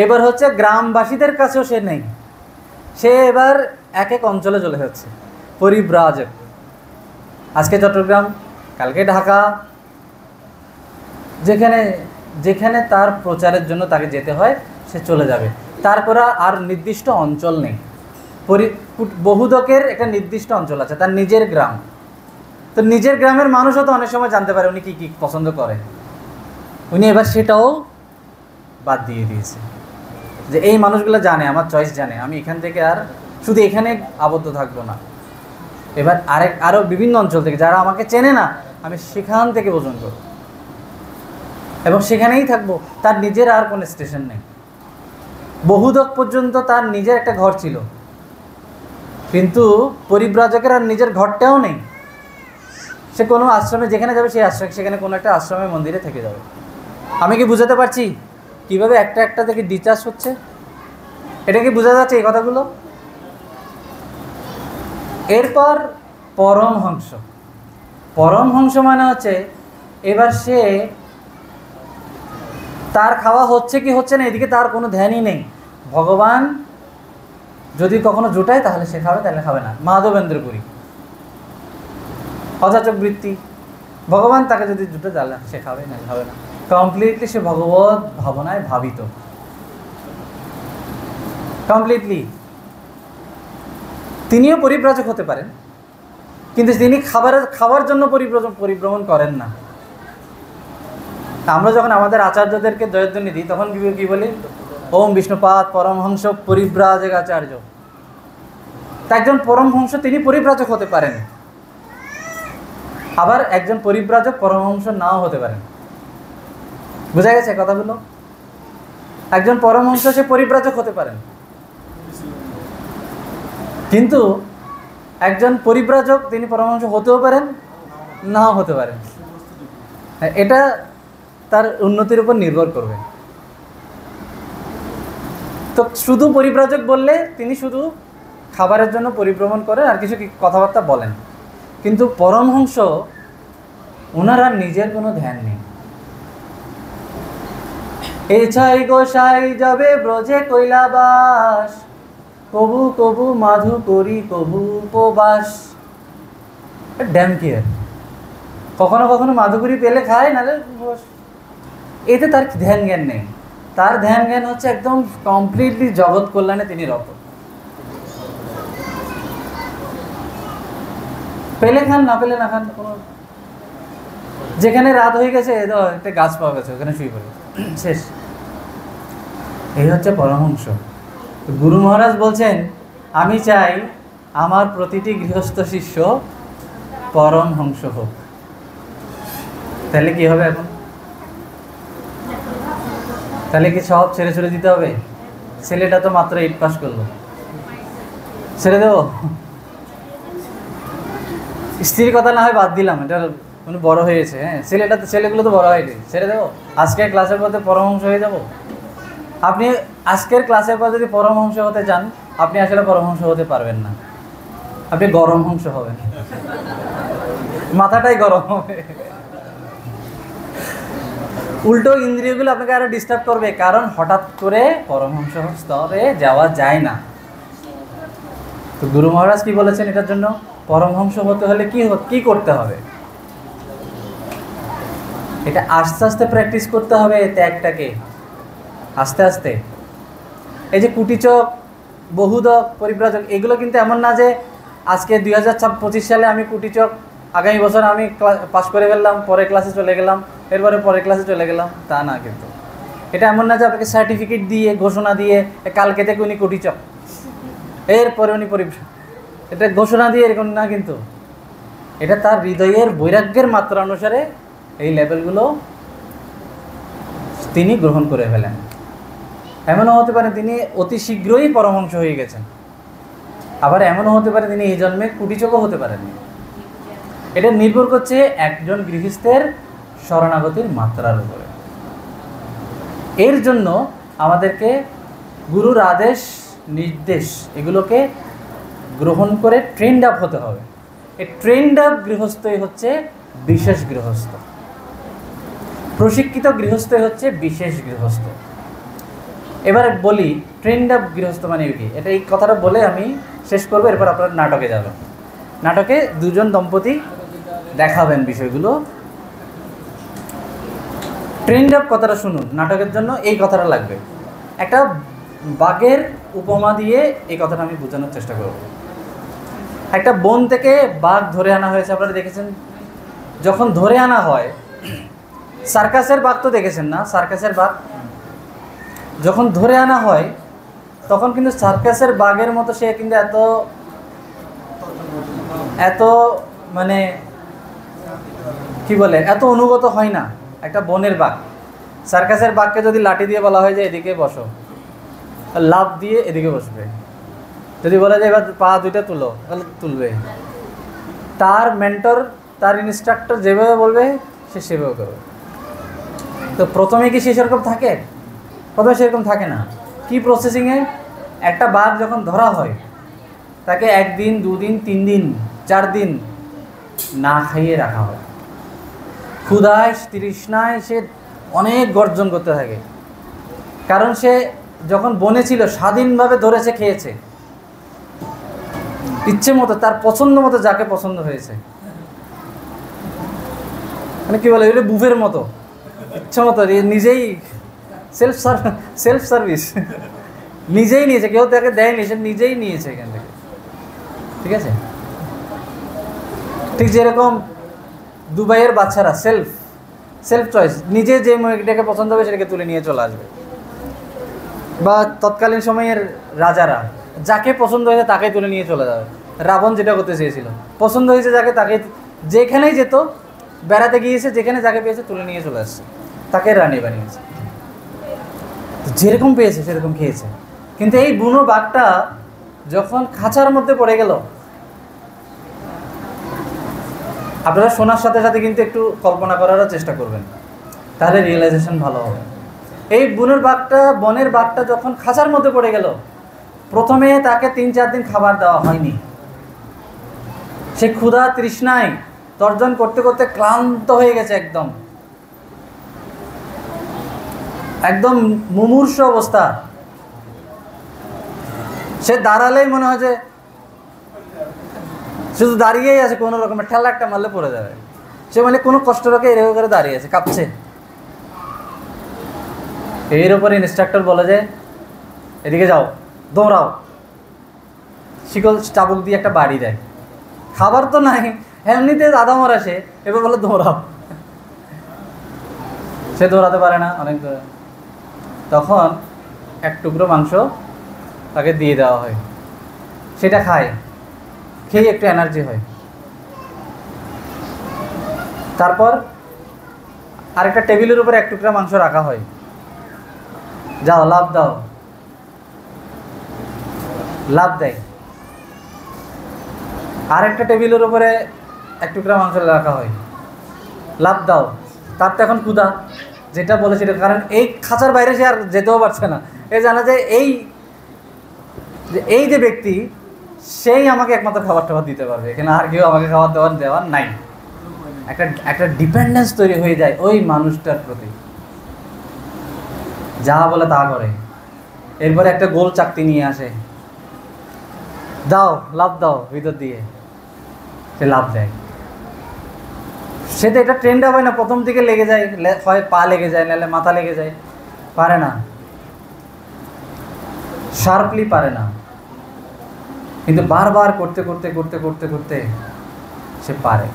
এবার হচ্ছে গ্রামবাসীদের কাছেও সে নেই, সে এবার এক এক অঞ্চলে চলে যাচ্ছে। পরিব্রাজক, আজকে চট্টগ্রাম, কালকে ঢাকা, যেখানে যেখানে তার প্রচারের জন্য তাকে যেতে হয় সে চলে যাবে। তারপরে আর নির্দিষ্ট অঞ্চল নেই। বহুদকের একটা নির্দিষ্ট অঞ্চল আছে, তার নিজের গ্রাম। তো নিজের গ্রামের মানুষও তো অনেক সময় জানতে পারে উনি কী কী পছন্দ করে। উনি এবার সেটাও বাদ দিয়ে দিয়েছে, যে এই মানুষগুলো জানে, আমার চয়েস জানে, আমি এখান থেকে আর শুধু এখানে আবদ্ধ থাকবো না। এবার আরও বিভিন্ন অঞ্চল থেকে যারা আমাকে চেনে না, আমি সেখান থেকে ভোজন করব এবং সেখানেই থাকবো। তার নিজের আর কোনো স্টেশন নেই। বহুদক পর্যন্ত তার নিজের একটা ঘর ছিল, কিন্তু পরিব্রাজকের আর নিজের ঘরটাও নেই। সে কোনো আশ্রমে যেখানে যাবে, সেই আশ্রম সেখানে কোনো একটা আশ্রমে মন্দিরে থেকে যাবে। আমি কি বুঝাতে পারছি কীভাবে একটা একটা থেকে ডিটাচ হচ্ছে? এটা কি বোঝা যাচ্ছে এই কথাগুলো? এরপর পরমহংস। পরমহংস মানে হচ্ছে এবার সে তার খাওয়া হচ্ছে কি হচ্ছে না এদিকে তার কোনো ধ্যানই নেই। ভগবান যদি কখনো জোটায় তাহলে সে খাবে, তাহলে খাবে না। মাধবেন্দ্রপুরী অযাচক বৃত্তি, ভগবান তাকে যদি জুটে তাহলে সে খাবে, না খাবে না। কমপ্লিটলি সে ভগবত ভাবনায় ভাবিত, কমপ্লিটলি। তিনিও পরিব্রাজক হতে পারেন, কিন্তু তিনি খাবার জন্য পরিভ্রমণ করেন না। আমরা যখন আমাদের আচার্যদেরকে জয়ধ্বনি দিই তখন কি বলি? ওম বিষ্ণুপাদ পরমহংস পরিব্রাজকাচার্য। তা একজন পরমহংস তিনি পরিব্রাজক হতে পারেন, আবার একজন পরিব্রাজক পরমহংস নাও হতে পারেন। বোঝা গেছে কথাগুলো? একজন পরমহংস সে পরিব্রাজক হতে পারেন, কিন্তু একজন পরিব্রাজক তিনি পরমহংস হতেও পারেন, নাও হতে পারেন। এটা তার উন্নতির উপর নির্ভর করবে। তো শুধু পরিব্রাজক বললে তিনি শুধু খাবারের জন্য পরিভ্রমণ করেন আর কিছু কথাবার্তা বলেন, কিন্তু পরমহংস ওনারা নিজের কোনো ধ্যান নেই। এছাই গোসাই যাবে ব্রজে কৈলাবাস, কবু কবু মাধু করি কবু উপবাস। ড্যাম কেয়ার, কখনো কখনো মাধুকরি পেলে খায়, নাহলে এতে তার ধ্যান জ্ঞান নেই। তার ধ্যান জ্ঞান হচ্ছে একদম কমপ্লিটলি জগৎ কল্যাণে তিনি রত। পেলে খান, না পেলে না খান, কোনো যেখানে রাত হয়ে গেছে একটা গাছ পাওয়া গেছে ওখানে শুয়ে পড়ে শেষ। এই হচ্ছে পরমহংস। গুরু মহারাজ বলছেন আমি চাই আমার প্রতিটি গৃহস্থ শিষ্য পরমহংস হোক। তাহলে কি হবে এখন? তাহলে কি সব ছেড়ে ছেড়ে দিতে হবে? ছেলেটা তো মাত্র 8 পাস করলো, ছেড়ে দেবো? স্ত্রীর কথা না হয় বাদ দিলাম, এটা মানে বড় হয়েছে, হ্যাঁ ছেলেটা তো, ছেলেগুলো তো বড় হয়নি, ছেড়ে দেবো? আজকের ক্লাসের পর পরমহংস হয়ে যাব? আপনি আজকের ক্লাসের পর যদি পরমহংস হতে চান, আপনি আসলে পরমহংস হতে পারবেন না, আপনি গরমহংস হবেন, মাথাটাই গরম হবে। উল্টো ইন্দ্রিয়গুলো আপনাকে আরো ডিস্টার্ব করবে, কারণ হঠাৎ করে পরমহংস স্তরে যাওয়া যায় না। তো গুরু মহারাজ কি বলেছেন এটার জন্য? পরমহংস হতে হলে কি করতে হবে? এটা আস্তে আস্তে প্র্যাকটিস করতে হবে, ত্যাগটাকে আস্তে আস্তে। এই যে কুটিচক, বহুদক, পরিব্রাজক, এগুলো কিন্তু এমন না যে আজকে 2025 সালে আমি কুটিচক, আগামী বছর আমি পাস করে ফেললাম, পরের ক্লাসে চলে গেলাম, এরপরে পরের ক্লাসে চলে গেলাম, তা না। কিন্তু এটা এমন না যে আপনাকে সার্টিফিকেট দিয়ে, ঘোষণা দিয়ে কালকে থেকে উনি কুটিচক, এরপরে উনি পরিব্রাজক, এটা ঘোষণা দিয়ে এরকম না। কিন্তু এটা তার হৃদয়ের বৈরাগ্যের মাত্রা অনুসারে এই লেভেলগুলো তিনি গ্রহণ করে ফেলেন। এমনও হতে পারে তিনি অতি শীঘ্রই পরমহংস হয়ে গেছেন, আবার এমনও হতে পারে তিনি এই জন্মে কুটিচকও হতে পারেননি। এটা নির্ভর করছে একজন গৃহস্থের শরণাগতির মাত্রার উপরে। এর জন্য আমাদেরকে গুরুর আদেশ নির্দেশ এগুলোকে গ্রহণ করে ট্রেন্ড আপ হতে হবে। এই ট্রেন্ড আপ গৃহস্থই হচ্ছে বিশেষ গৃহস্থ, প্রশিক্ষিত গৃহস্থই হচ্ছে বিশেষ গৃহস্থ। এবার বলি ট্রেন্ড আপ গৃহস্থ মানে কি? এটা এই কথাটা বলে আমি শেষ করবো, এরপর আপনারা নাটকে যাবেন। নাটকে দুজন দম্পতি দেখাবেন বিষয়গুলো। ট্রেন্ড আপ কথাটা শুনুন, নাটকের জন্য এই কথাটা লাগবে। একটা বাঘের উপমা দিয়ে এই কথাটা আমি বোঝানোর চেষ্টা করব। একটা বন থেকে বাঘ ধরে আনা হয়েছে, আপনারা দেখেছেন। যখন ধরে আনা হয়, সার্কাসের বাঘ তো দেখেছেন না? সার্কাসের বাঘ যখন ধরে আনা হয়, তখন কিন্তু সার্কাসের বাঘের মতো সে কিন্তু এত মানে কি বলে, এত অনুগত হয় না একটা বনের বাঘ। সার্কাসের বাঘকে যদি লাঠি দিয়ে বলা হয় যে এদিকে বসো, লাফ দিয়ে এদিকে বসবে। যদি বলা যায় এবার পা দুইটা তুলো, তাহলে তুলবে। তার মেন্টর, তার ইনস্ট্রাক্টর যেভাবে বলবে সে সেভাবে করবে। তো প্রথমে কি সে সেরকম থাকে? প্রথমে সেরকম থাকে না। কি প্রসেসিংয়ে? একটা বাঘ যখন ধরা হয়, তাকে 1 দিন 2 দিন 3 দিন 4 দিন না খাইয়ে রাখা হয়। ক্ষুধায় তৃষ্ণায় সে অনেক গর্জন করতে থাকে, কারণ সে যখন বনে ছিল স্বাধীনভাবে ধরেছে, খেয়েছে ইচ্ছে মতো, তার পছন্দ মতো, যাকে পছন্দ হয়েছে। মানে কি বলে, এটা বুফের মতো, ইচ্ছে মতো নিজেই সেলফ সার্ভিস নিজেই নিয়েছে, কেউ তাকে দেয়নি, সে নিজেই নিয়েছে এখান থেকে। ঠিক আছে? ঠিক যেরকম দুবাইয়ের বাচ্চারা সেলফ চয়েস, নিজে যে মেয়েটাকে পছন্দ হবে সেটাকে তুলে নিয়ে চলে আসবে। বা তৎকালীন সময়ের রাজারা যাকে পছন্দ হয়েছে তাকেই তুলে নিয়ে চলে যাবে। রাবণ যেটা করতে চেয়েছিল, পছন্দ হয়েছে যাকে তাকে, যেখানেই যেত, বেড়াতে গিয়েছে, যেখানে যাকে পেয়েছে তুলে নিয়ে চলে আসছে, তাকে রানী বানিয়েছে, যেরকম পেয়েছে সেরকম খেয়েছে। কিন্তু এই বুনো বাঘটা যখন খাঁচার মধ্যে পড়ে গেল, আপনারা শোনার সাথে সাথে কিন্তু একটু কল্পনা করারও চেষ্টা করবেন, তাহলে রিয়েলাইজেশন ভালো হবে। এই বনের বাঘটা যখন খাঁচার মধ্যে পড়ে গেল, প্রথমে তাকে 3-4 দিন খাবার দেওয়া হয়নি। সে ক্ষুধা তৃষ্ণায় তর্জন করতে করতে ক্লান্ত হয়ে গেছে, একদম একদম মুমূর্ষু অবস্থা। সে দাঁড়ালেই মনে হয় যে শুধু দাঁড়িয়েই আছে, কোনো রকমের ঠেলা একটা মারলে পড়ে যাবে। সে মানে কোনো কষ্ট রেখে এরকম করে দাঁড়িয়ে আছে, কাঁপছে। এর উপরে ইনস্ট্রাক্টর বলে যে এদিকে যাও, দৌড়াও, শিকল চাবুক দিয়ে একটা বাড়ি দেয়। খাবার তো নাই, এমনিতে আদা মরা, সে এবার বলে দৌড়াও। সে দৌড়াতে পারে না অনেক দূরে। তখন এক টুকরো মাংস তাকে দিয়ে দেওয়া হয়, সেটা খায়, খেয়ে একটু এনার্জি হয়। তারপর আরেকটা টেবিলের উপরে এক টুকরা মাংস রাখা হয়, যাও লাভ দাও, লাভ দেয়। আরেকটা টেবিলের উপরে এক টুকরা মাংস রাখা হয়, লাভ দাও। তার তো এখন ক্ষুধা, যেটা বলে সেটা, কারণ এই খাঁচার বাইরে সে আর যেতেও পারছে না। এ জানা যে এই যে ব্যক্তি, সেই আমাকে একমাত্র খাবার টাবার দিতে পারবে, এখানে আর কেউ আমাকে খাবার দেওয়ার নাই। একটা ডিপেন্ডেন্স তৈরি হয়ে যায় ওই মানুষটার প্রতি, যা বলে তা করে। এরপরে একটা গোল চাকতি নিয়ে আসে, দাও লাভ দাও, ভিতর দিয়ে সে লাভ দেয়। সে তো এটা ট্রেন্ড হয় না, প্রথম দিকে লেগে যায়, হয় পা লেগে যায়, নাহলে মাথা লেগে যায়, পারে না, শার্পলি পারে না। কিন্তু বারবার করতে করতে করতে করতে করতে সে পারে।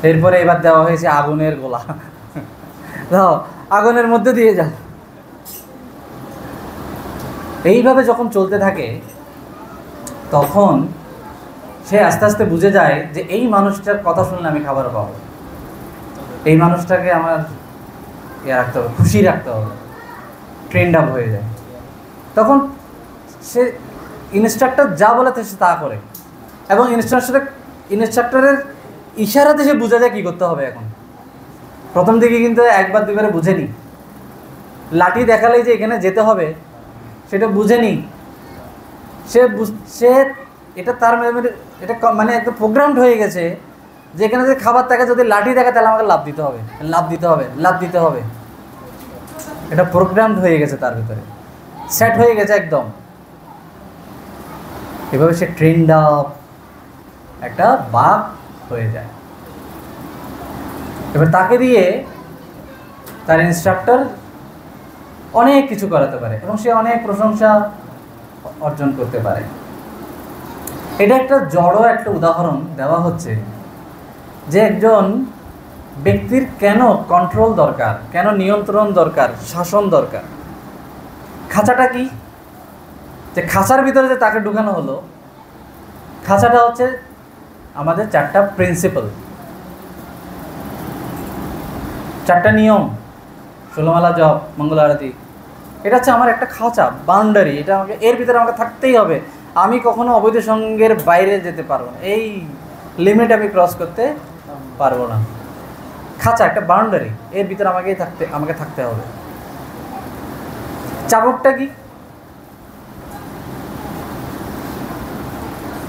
এরপরে এবার দেওয়া হয়েছে আগুনের গোলা, দাও আগুনের মধ্যে দিয়ে যাও। এইভাবে যখন চলতে থাকে, তখন সে আস্তে আস্তে বুঝে যায় যে এই মানুষটার কথা শুনলে আমি খাবার পাবো, এই মানুষটাকে আমার রাখতে হবে, খুশি রাখতে হবে, ট্রেন্ড আপ হয়ে যায়। তখন সে ইনস্ট্রাক্টর যা বলে সে তা করে, এবং ইনস্ট্রাক্টরের ইশারাতে সে বুঝে যায় কী করতে হবে। এখন প্রথম দিকে কিন্তু একবার দুইবারে বুঝেনি, লাঠি দেখালেই যে এখানে যেতে হবে সেটা বুঝেনি। সে এটা তার এটা মানে একটা প্রোগ্রামড হয়ে গেছে যে এখানে যে খাবার থাকে, যদি লাঠি দেখে তাহলে আমাকে লাভ দিতে হবে, লাভ দিতে হবে, লাভ দিতে হবে। এটা প্রোগ্রামড হয়ে গেছে, তার ভিতরে সেট হয়ে গেছে একদম। এভাবে সে ট্রেন্ড আপ একটা বাঘ হয়ে যায়। এবার তাকে দিয়ে তার ইনস্ট্রাক্টর অনেক কিছু করাতে পারে এবং সে অনেক প্রশংসা অর্জন করতে পারে। এটা একটা জড়ো একটা উদাহরণ দেওয়া হচ্ছে যে একজন ব্যক্তির কেন কন্ট্রোল দরকার, কেন নিয়ন্ত্রণ দরকার, শাসন দরকার। খাঁচাটা কি, যে খাঁচার ভিতরে যে তাকে ঢুকানো হলো, খাঁচাটা হচ্ছে আমাদের 4টা প্রিন্সিপাল, 4টা নিয়ম, 16 মালা জপ, মঙ্গল আরতি। এটা হচ্ছে আমার একটা খাঁচা, বাউন্ডারি। এটা আমাকে, এর ভিতরে আমাকে থাকতেই হবে। আমি কখনো অবৈধ সঙ্গের বাইরে যেতে পারবো না, এই লিমিট আমি ক্রস করতে পারবো না। খাঁচা একটা বাউন্ডারি, এর ভিতরে আমাকে থাকতে হবে। চাবুকটা কি,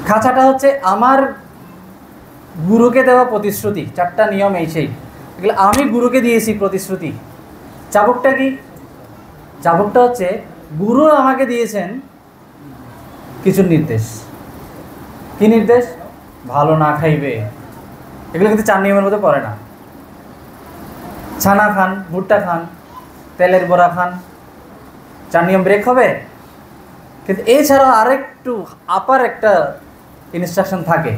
খাঁচাটা হচ্ছে আমার গুরুকে দেওয়া প্রতিশ্রুতি। 4টা নিয়ম এই সেই, এগুলো আমি গুরুকে দিয়েছি প্রতিশ্রুতি। চাবুকটা কি, চাবুকটা হচ্ছে গুরু আমাকে দিয়েছেন কিছু নির্দেশ। কি নির্দেশ? ভালো না খাইবে, এগুলো কিন্তু 4 নিয়মের মধ্যে পড়ে না। ছানা খান, ভুট্টা খান, তেলের বড়া খান, 4 নিয়ম ব্রেক হবে। কিন্তু এছাড়াও আরেকটু আপার একটা ইনস্ট্রাকশন থাকে,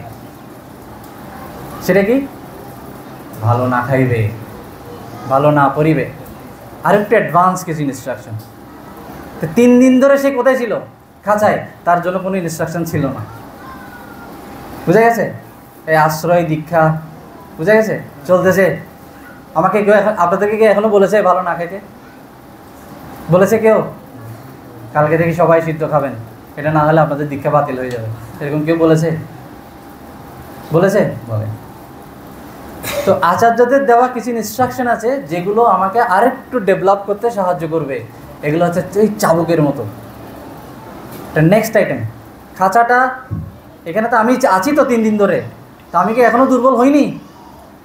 সেটা কি? ভালো না খাইবে, ভালো না পরিবে, আরেকটু অ্যাডভান্স কিছু ইনস্ট্রাকশন। তো 3 দিন ধরে সে কোথায় ছিল? খাঁচায়। তার জন্য কোনো ইনস্ট্রাকশন ছিল না। বুঝা গেছে? এই আশ্রয় দীক্ষা বুঝা গেছে চলতেছে। আমাকে কেউ আপনাদেরকে কেউ এখনো বলেছে ভালো না খাইতে? বলেছে কেউ? কালকে থেকে সবাই সিদ্ধ খাবেন, এটা না হলে আপনাদের দীক্ষা বাতিল হয়ে যাবে, এরকম কেউ বলেছে? বলেছে? বলে। তো আচার্যদের দেওয়া কিছু ইনস্ট্রাকশন আছে যেগুলো আমাকে আরেকটু ডেভেলপ করতে সাহায্য করবে। এগুলো হচ্ছে এই চাবুকের মতো। এটা নেক্সট আইটেম। খাঁচাটা এখানে তো আমি আছি তো 3 দিন ধরে, তো আমি কি এখনও দুর্বল হইনি?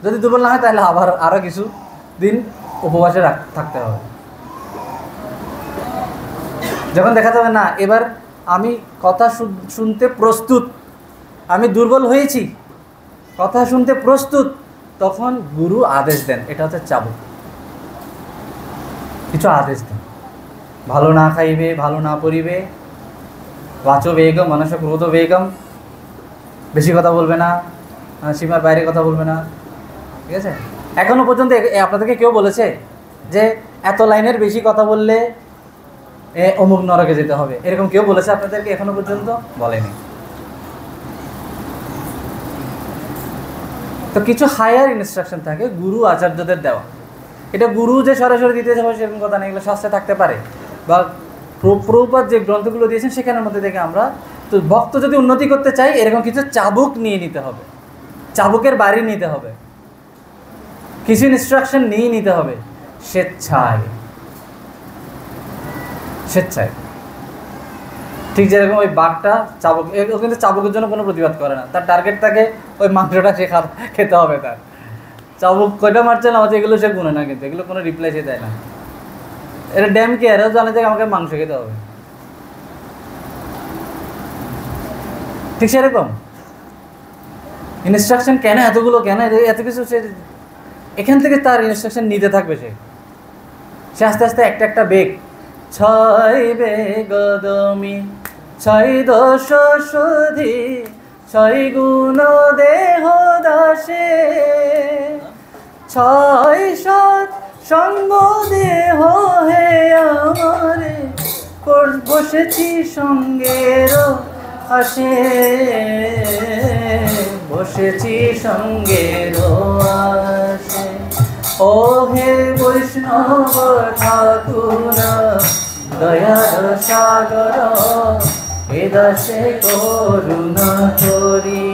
যদি দুর্বল না হয় তাহলে আবার আরও কিছু দিন উপবাসে থাকতে হবে। যখন দেখা যাবে না এবার আমি কথা শুনতে প্রস্তুত, আমি দুর্বল হয়েছি, কথা শুনতে প্রস্তুত, তখন গুরু আদেশ দেন। এটা হচ্ছে চাবুক। কিছু আদেশ দেন, ভালো না খাইবে, ভালো না পড়িবে, বাচো বেগম মানুষ ক্রোধ বেগম, বেশি কথা বলবে না, সীমার বাইরে কথা বলবে না। ঠিক আছে? এখনো পর্যন্ত আপনাদেরকে কেউ বলেছে যে এত লাইনের বেশি কথা বললে অমুক নরকে যেতে হবে, এরকম কেউ বলেছে আপনাদেরকে? এখনো পর্যন্ত বলেনি। তো কিছু হায়ার ইনস্ট্রাকশন থাকে গুরু আচার্যদের দেওয়া। এটা গুরু যে সরাসরি দিতে হবে সেরকম কথা নেই, এগুলো শাস্ত্রে থাকতে পারে, বা প্রভুপাদ যে গ্রন্থগুলো দিয়েছেন সেখানের মধ্যে থেকে আমরা। তো ভক্ত যদি উন্নতি করতে চাই এরকম কিছু চাবুক নিয়ে নিতে হবে, চাবুকের বাড়ি নিতে হবে, কিছু ইনস্ট্রাকশন নিয়ে নিতে হবে স্বেচ্ছায়। স্বেচ্ছায় ঠিক যেরকম ওই বাঘটা চাবুক, ও কিন্তু চাবুকের জন্য কোনো প্রতিবাদ করে না, তার টার্গেট থাকে ওই মাংসটা সে খেতে হবে। তার চাবুক কয়টা মারছে না হচ্ছে এগুলো সে গুনে না, কিন্তু এগুলো কোনো রিপ্লাই সে দেয় না। এটা ড্যাম কেয়ারও জানে যে আমাকে মাংস খেতে হবে। ঠিক সেরকম ইনস্ট্রাকশন কেন এতগুলো, কেন এত কিছু, সে এখান থেকে তার ইনস্ট্রাকশন নিতে থাকবে। সে আস্তে আস্তে একটা একটা বেগ, 6 বেগদমি 6 দোষ শুধি 6 গুণ দেহ দাসে 6 সৎ সঙ্গ দেহ হে আমারে বসেছি সঙ্গের আসে, বসেছি সঙ্গের আসে। ও হে বৈষ্ণব ঠাকুর দয়ার সাগর এ দাসে করুণা করি।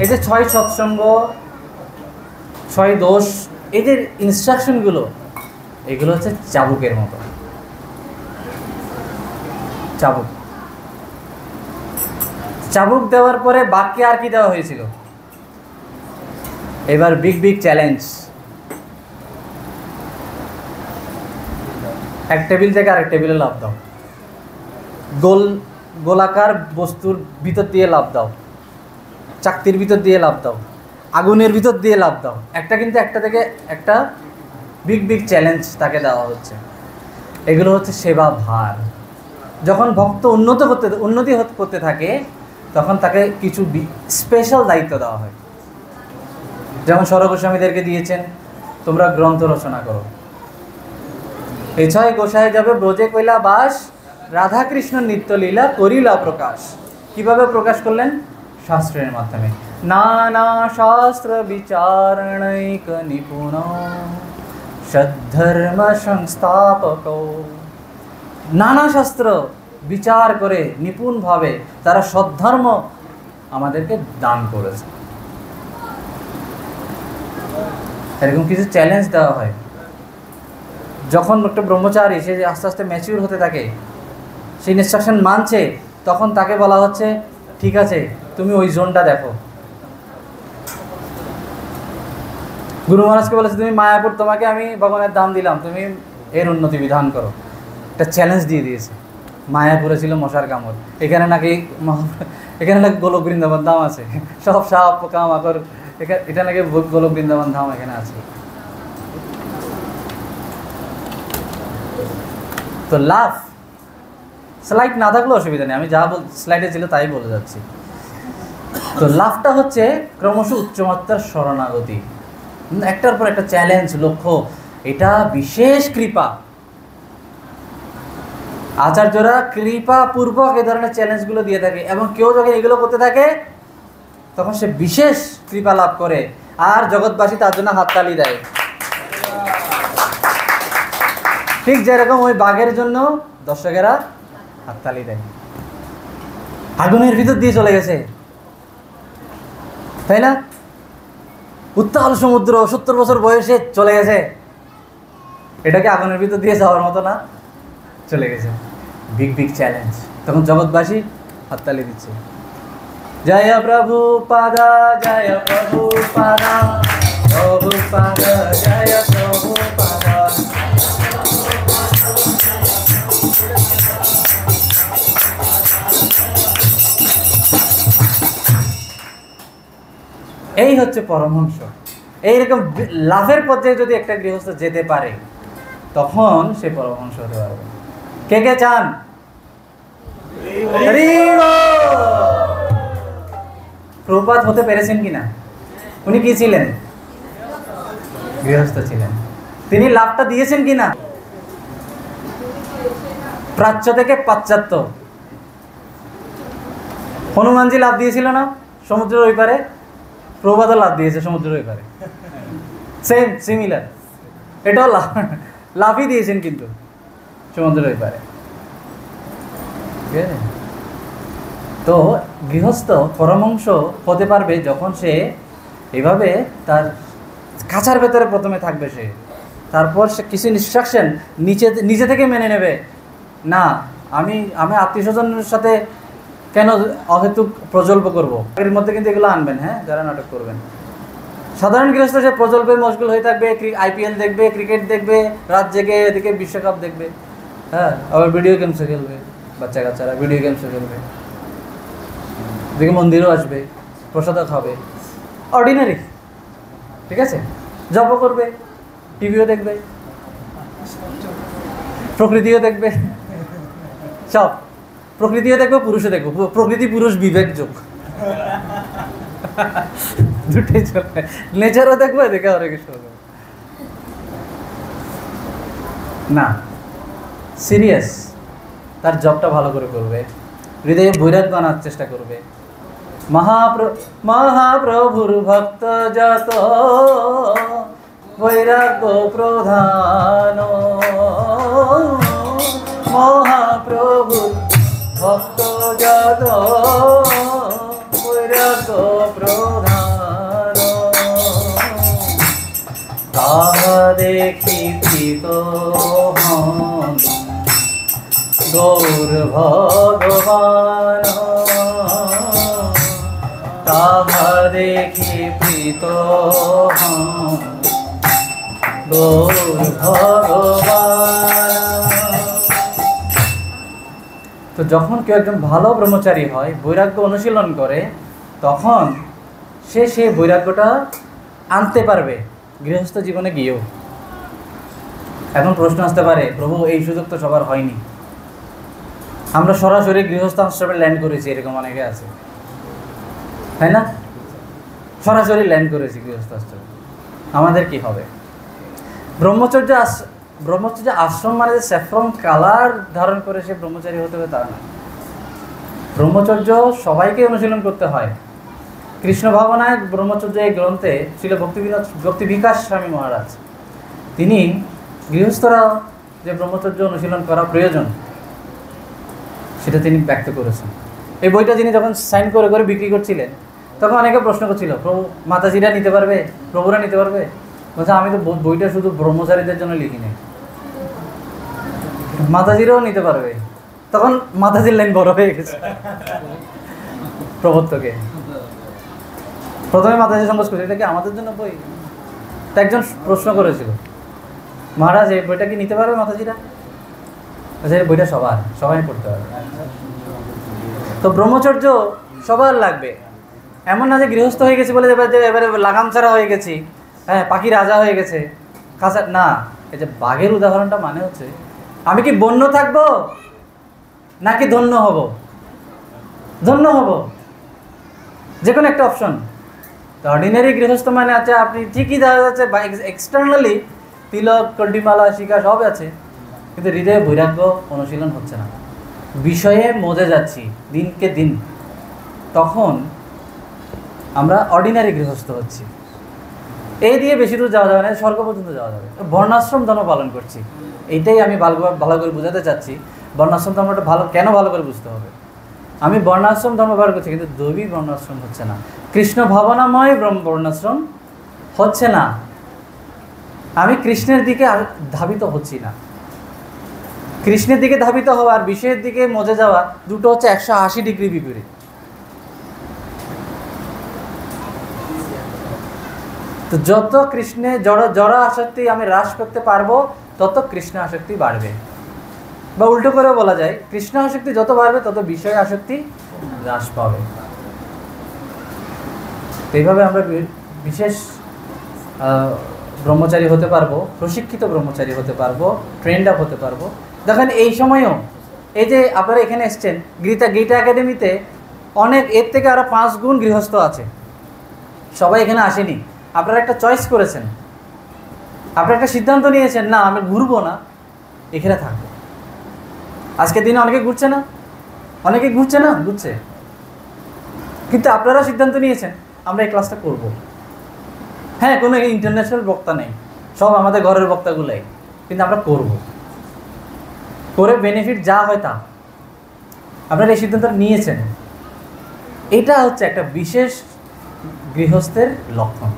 এই যে 6 সৎসঙ্গ, 6 দোষ, এদের ইনস্ট্রাকশনগুলো এগুলো হচ্ছে চাবুকের মতো। চাবুক, চাবুক দেওয়ার পরে বাক্যে আর কি দেওয়া হয়েছিল? এবার বিগ চ্যালেঞ্জ। এক টেবিল থেকে আরেক টেবিলে লাফ দাও, গোলাকার বস্তুর ভিতর দিয়ে লাফ দাও, চাকতির ভিতর দিয়ে লাফ দাও, আগুনের ভিতর দিয়ে লাফ দাও। একটা কিন্তু একটা থেকে একটা বিগ চ্যালেঞ্জ তাকে দেওয়া হচ্ছে। এগুলো হচ্ছে সেবা ভার। যখন ভক্ত উন্নতি করতে থাকে তখন তাকে কিছু স্পেশাল দায়িত্ব দেওয়া হয়। যেমন সরগোস্বামীদেরকে দিয়েছেন, তোমরা গ্রন্থ রচনা করো। এই 6 গোসাই যাবে ব্রজে কইলা বাস, রাধাকৃষ্ণ নিত্যলীলা করিলা প্রকাশ। কিভাবে প্রকাশ করলেন? শাস্ত্রের মাধ্যমে। নানা শাস্ত্র বিচারণৈক নিপুণ সদ্ধর্ম সংস্থাপক। নানা শাস্ত্র বিচার করে নিপুণভাবে তারা সদ্ধর্ম আমাদেরকে দান করেছে। এরকম কিছু চ্যালেঞ্জ দেওয়া হয়। যখন একটা ব্রহ্মচারী সে আস্তে আস্তে ম্যাচিউর হতে থাকে, সেই ইনস্ট্রাকশন মানছে, তখন তাকে বলা হচ্ছে ঠিক আছে তুমি ওই জোনটা দেখো। গুরু মহারাজকে বলেছে তুমি মায়াপুর, তোমাকে আমি ভগবানের দাম দিলাম, তুমি এর উন্নতি বিধান করো। একটা চ্যালেঞ্জ দিয়ে দিয়েছে। মায়াপুরে ছিল মশার কামড়, এখানে নাকি গোলক বৃন্দাবন ধাম আছে, সব সাপ পোকামাকড়, এটা নাকি গোলক বৃন্দাবন ধাম এখানে আছে। তো লাভ স্লাইড না থাকলেও অসুবিধা নেই, আমি যা স্লাইডে ছিল তাই বলে যাচ্ছি। তো লাভটা হচ্ছে ক্রমশ উচ্চমাত্রার শরণাগতি, একটার পর একটা চ্যালেঞ্জ, লক্ষ্য। এটা বিশেষ কৃপা, আচার্যরা কৃপাপূর্বক এই ধরনের চ্যালেঞ্জগুলো দিয়ে থাকে, এবং কেউ যখন এগুলো করতে থাকে তখন সে বিশেষ কৃপা লাভ করে, আর জগৎবাসী তার জন্য হাততালি দেয়। ঠিক যেরকম ওই বাঘের জন্য দর্শকেরা হাততালি দেয়। আগুনের ভিতর দিয়ে চলে গেছে, তাই না? উত্তাল সমুদ্র, 70 বছর বয়সে চলে গেছে, এটাকে আগুনের ভিতর দিয়ে যাওয়ার মতো না? চলে গেছে। বিগ বিগ চ্যালেঞ্জ, তখন জগৎবাসী হাততালি দিচ্ছে। জয় প্রভুপাদা, জয় প্রভুপাদা, প্রভুপাদা, জয় প্রভুপাদা। এই হচ্ছে পরমহংস। এইরকম লাভের পর্যায়ে যদি একটা গৃহস্থ যেতে পারে তখন সে পরমহংস হতে পারবে। কে কে চান? প্রভুপাদ হতে পেরেছেন কিনা? উনি কি ছিলেন? গৃহস্থ ছিলেন। তিনি লাভটা দিয়েছেন কিনা? প্রাচ্য থেকে পাশ্চাত্য। হনুমানজি লাভ দিয়েছিল না সমুদ্রের ওই পারে? প্রভুপাদও লাভ দিয়েছে সমুদ্রের ওই পারে, সেম সিমিলার। এটাও লাভই দিয়েছেন কিন্তু সমুদ্রের ওই পারে। ঠিক আছে? তো গৃহস্থ পরমহংস হতে পারবে যখন সে এভাবে তার কাছার ভেতরে প্রথমে থাকবে, সে তারপর সে কিছু ইনস্ট্রাকশন নিজে থেকে মেনে নেবে। না, আমি আত্মীয় স্বজনের সাথে কেন অহেতুক প্রজল্প করব? এর মধ্যে কিন্তু এগুলো আনবেন, হ্যাঁ, যারা নাটক করবেন। সাধারণ গৃহস্থ সে প্রজল্পে মশগুল হয়ে থাকবে, IPL দেখবে, ক্রিকেট দেখবে, রাত জেগে এদিকে বিশ্বকাপ দেখবে, হ্যাঁ, আবার ভিডিও গেমসে খেলবে, বাচ্চা কাচ্চারা ভিডিও গেমসে খেলবে, এদিকে মন্দিরও আসবে, প্রসাদও খাবে, অর্ডিনারি। ঠিক আছে? জবও করবে, টিভিও দেখবে, প্রকৃতিও দেখবে, সব প্রকৃতিও দেখবে, পুরুষও দেখবে। প্রকৃতি পুরুষ বিবেক যোগ দুটোই চলবে। নেচারও দেখবে, দেখে অনেক কিছু না। সিরিয়াস, তার জবটা ভালো করে করবে, হৃদয়ে বৈরাগ্য আনার চেষ্টা করবে। মহাপ্রভুর ভক্ত যত বৈরাগ্য প্রধান, মহাপ্রভুর ভক্ত যত বৈরাগ্য প্রধান, তাহা দেখি প্রীত হন গৌর ভগবান, তাহা দেখি প্রীত হন গৌর ভগবান। তো যখন কেউ একজন ভালো ব্রহ্মচারী হয়, বৈরাগ্য অনুশীলন করে, তখন সে সেই বৈরাগ্যটা আনতে পারবে গৃহস্থ জীবনে গিয়েও। এখন প্রশ্ন আসতে পারে, প্রভু এই সুযোগ তো সবার হয়নি, আমরা সরাসরি গৃহস্থ আশ্রমে ল্যান্ড করেছি, এরকম অনেকে আছে, তাই না? সরাসরি ল্যান্ড করেছি গৃহস্থ আশ্রমে, আমাদের কি হবে? ব্রহ্মচর্য আশ্রম মানে যে স্যাফরন কালার ধারণ করে সে ব্রহ্মচারী হতে হবে তা না। ব্রহ্মচর্য সবাইকে অনুশীলন করতে হয়। কৃষ্ণ ভাবনায় ব্রহ্মচর্য এই গ্রন্থে ছিল ভক্তি বিকাশ স্বামী মহারাজ, তিনি গৃহস্থরা যে ব্রহ্মচর্য অনুশীলন করা প্রয়োজন সেটা তিনি ব্যক্ত করেছেন। এই বইটা যিনি যখন সাইন করে করে বিক্রি করছিলেন, তখন অনেকে প্রশ্ন করছিল, প্রভু মাতাজিরা নিতে পারবে, প্রভুরা নিতে পারবে? বলছে, আমি তো বইটা শুধু ব্রহ্মচারীদের জন্য লিখি নাই, মাতাজিরাও নিতে পারবে। তখন মাতাজির লাইন বড় হয়ে গেছে প্রবর্তকে। প্রথমে মাতাজি সংকোচ করেছে, এটা কি আমাদের জন্য বই? তা একজন প্রশ্ন করেছিল, মহারাজ এই বইটা কি নিতে পারবে মাতাজিরা? এই বইটা সবাই পড়তে পারবে। তো ব্রহ্মচর্য সবার লাগবে, এমন না যে গৃহস্থ হয়ে গেছি বলে এবারে লাগাম ছাড়া হয়ে গেছি, হ্যাঁ, পাখি রাজা হয়ে গেছে কাঁচা না। এই যে বাঘের উদাহরণটা মানে হচ্ছে, আমি কি বন্য থাকবো নাকি ধন্য হব? ধন্য হব, যে কোনো একটা অপশন। তো অর্ডিনারি গৃহস্থ মানে আছে, আপনি ঠিকই দেখা যাচ্ছে এক্সটার্নালি তিলক, কল্টিমালা, শিকা সব আছে, কিন্তু হৃদয়ে বৈরাগ্য অনুশীলন হচ্ছে না, বিষয়ে মজে যাচ্ছি দিনকে দিন, তখন আমরা অর্ডিনারি গৃহস্থ হচ্ছি। এই দিয়ে বেশি দূর যাওয়া যাবে না, স্বর্গ পর্যন্ত যাওয়া যাবে। বর্ণাশ্রম ধর্ম পালন করছি, এইটাই আমি ভালো করে বোঝাতে চাচ্ছি। বর্ণাশ্রম ধর্মটা ভালো করে বুঝতে হবে। আমি বর্ণাশ্রম ধর্ম পালন করছি, কিন্তু দৈবিক বর্ণাশ্রম হচ্ছে না, কৃষ্ণ ভাবনাময় বর্ণাশ্রম হচ্ছে না। আমি কৃষ্ণের দিকে ধাবিত হচ্ছি না। কৃষ্ণের দিকে ধাবিত হওয়া আর বিষয়ের দিকে মজে যাওয়া দুটো হচ্ছে 180 ডিগ্রি বিপরীত। তো যত কৃষ্ণে জড় আসক্তি আমি হ্রাস করতে পারবো, তত কৃষ্ণ আসক্তি বাড়বে। বা উল্টো করে বলা যায়, কৃষ্ণ আসক্তি যত বাড়বে তত বিষয় আসক্তি হ্রাস পাবে। এইভাবে আমরা বিশেষ ব্রহ্মচারী হতে পারবো, প্রশিক্ষিত ব্রহ্মচারী হতে পারবো, ট্রেন্ড আপ হতে পারবো। দেখেন এই সময়ও এই যে আপনারা এখানে এসছেন, গীতা একাডেমিতে অনেক এর থেকে আরও 5 গুণ গৃহস্থ আছে। সবাই এখানে আসেনি, আপনারা একটা চয়েস করেছেন, আপনারা একটা সিদ্ধান্ত নিয়েছেন, না আমি ঘুরবো না, এখানে থাকবো। আজকের দিনে অনেকে ঘুরছে না, ঘুরছে, কিন্তু আপনারা সিদ্ধান্ত নিয়েছেন আমরা এই ক্লাসটা করব। হ্যাঁ, কোনো ইন্টারন্যাশনাল বক্তা নেই, সব আমাদের ঘরের বক্তাগুলাই, কিন্তু আমরা করে বেনিফিট যা হয় তা। আপনারা এই সিদ্ধান্ত নিয়েছেন, এটা হচ্ছে একটা বিশেষ গৃহস্থের লক্ষণ।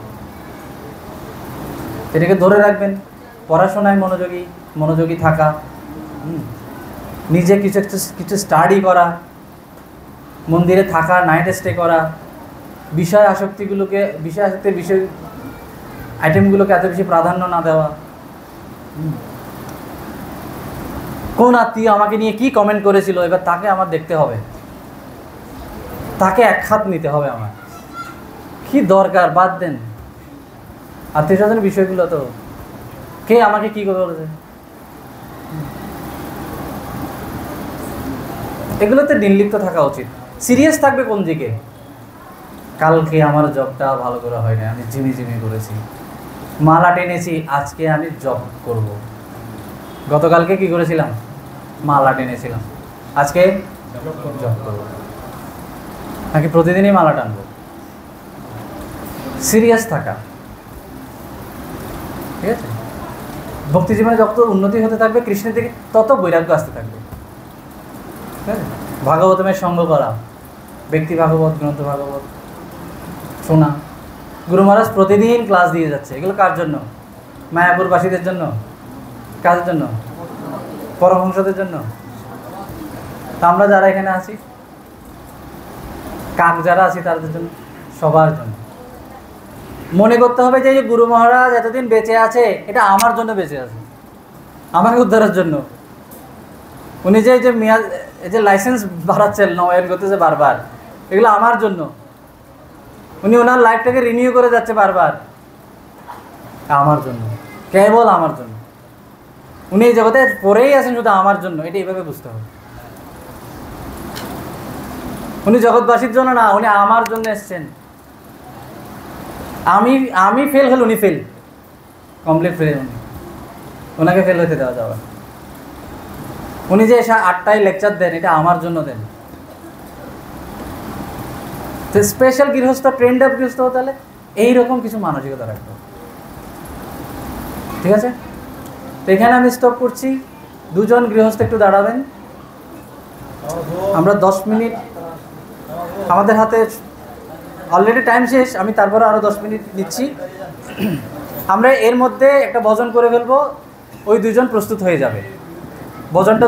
এটাকে ধরে রাখবেন। পড়াশোনায় মনোযোগী থাকা, নিজে কিছু স্টাডি করা, মন্দিরে থাকা, নাইট স্টে করা, বিষয় আইটেমগুলোকে এত বেশি প্রাধান্য না দেওয়া, কোন আত্মীয় আমাকে নিয়ে কি কমেন্ট করেছিল এবার তাকে আমার দেখতে হবে, তাকে একহাত নিতে হবে, আমার কি দরকার, বাদ দেন আত্মীয় স্বজনের বিষয়গুলো। তো কে আমাকে কি করেছে, এগুলোতে নির্লিপ্ত থাকা উচিত। সিরিয়াস থাকবে কোন দিকে, কালকে আমার জবটা ভালো করে হয় না, আমি ঝিমি করেছি, মালা টেনেছি, আজকে আমি জব করব। গতকালকে কি করেছিলাম, মালা টেনেছিলাম, আজকে জব করব, নাকি প্রতিদিনই মালা টানবো। সিরিয়াস থাকা, ঠিক আছে। ভক্তি জীবনে যত উন্নতি হতে থাকবে কৃষ্ণের দিকে, তত বৈরাগ্য আসতে থাকবে। ঠিক আছে। ভাগবতমের সঙ্গ করা, ব্যক্তি ভাগবত, গ্রন্থ ভাগবত শোনা। গুরু মহারাজ প্রতিদিন ক্লাস দিয়ে যাচ্ছে, এগুলো কার জন্য? মায়াপুরবাসীদের জন্য, কাদের জন্য? পরমহংসদের জন্য। আমরা যারা এখানে আছি, যারা আছি তাদের জন্য, সবার জন্য। মনে করতে হবে যে গুরু মহারাজ এতদিন বেঁচে আছে, এটা আমার জন্য বেঁচে আছে, আমাকে উদ্ধারের জন্য। উনি যে এই যে লাইসেন্স বাড়াচ্ছেন, নবায়ন করতেছে বারবার, এগুলো আমার জন্য। উনি ওনার লাইফটাকে রিনিউ করে যাচ্ছে বারবার, আমার জন্য, কেবল আমার জন্য। উনি এই জগতে পড়েই আছেন শুধু আমার জন্য, এটা এইভাবে বুঝতে হবে। উনি জগৎবাসীর জন্য না, উনি আমার জন্য এসছেন। আমি ফেল হলে উনি ফেল, কমপ্লিট ফেল। ওনাকে ফেল হতে দেওয়া যাবে। উনি যে 8টায় লেকচার দেন, এটা আমার জন্য দেন। তো স্পেশাল গৃহস্থ, ট্রেন্ড আপ গৃহস্থ হতে হলে এইরকম কিছু মানসিকতা রাখতে হবে, ঠিক আছে। তো এখানে আমি স্টপ করছি। 2 জন গৃহস্থ একটু দাঁড়াবেন। আমরা 10 মিনিট, আমাদের হাতে অলরেডি টাইম শেষ, আমি তারপরে আরও 10 মিনিট নিচ্ছি। আমরা এর মধ্যে একটা ভজন করে ফেলবো, ওই 2 জন প্রস্তুত হয়ে যাবে। ভজনটা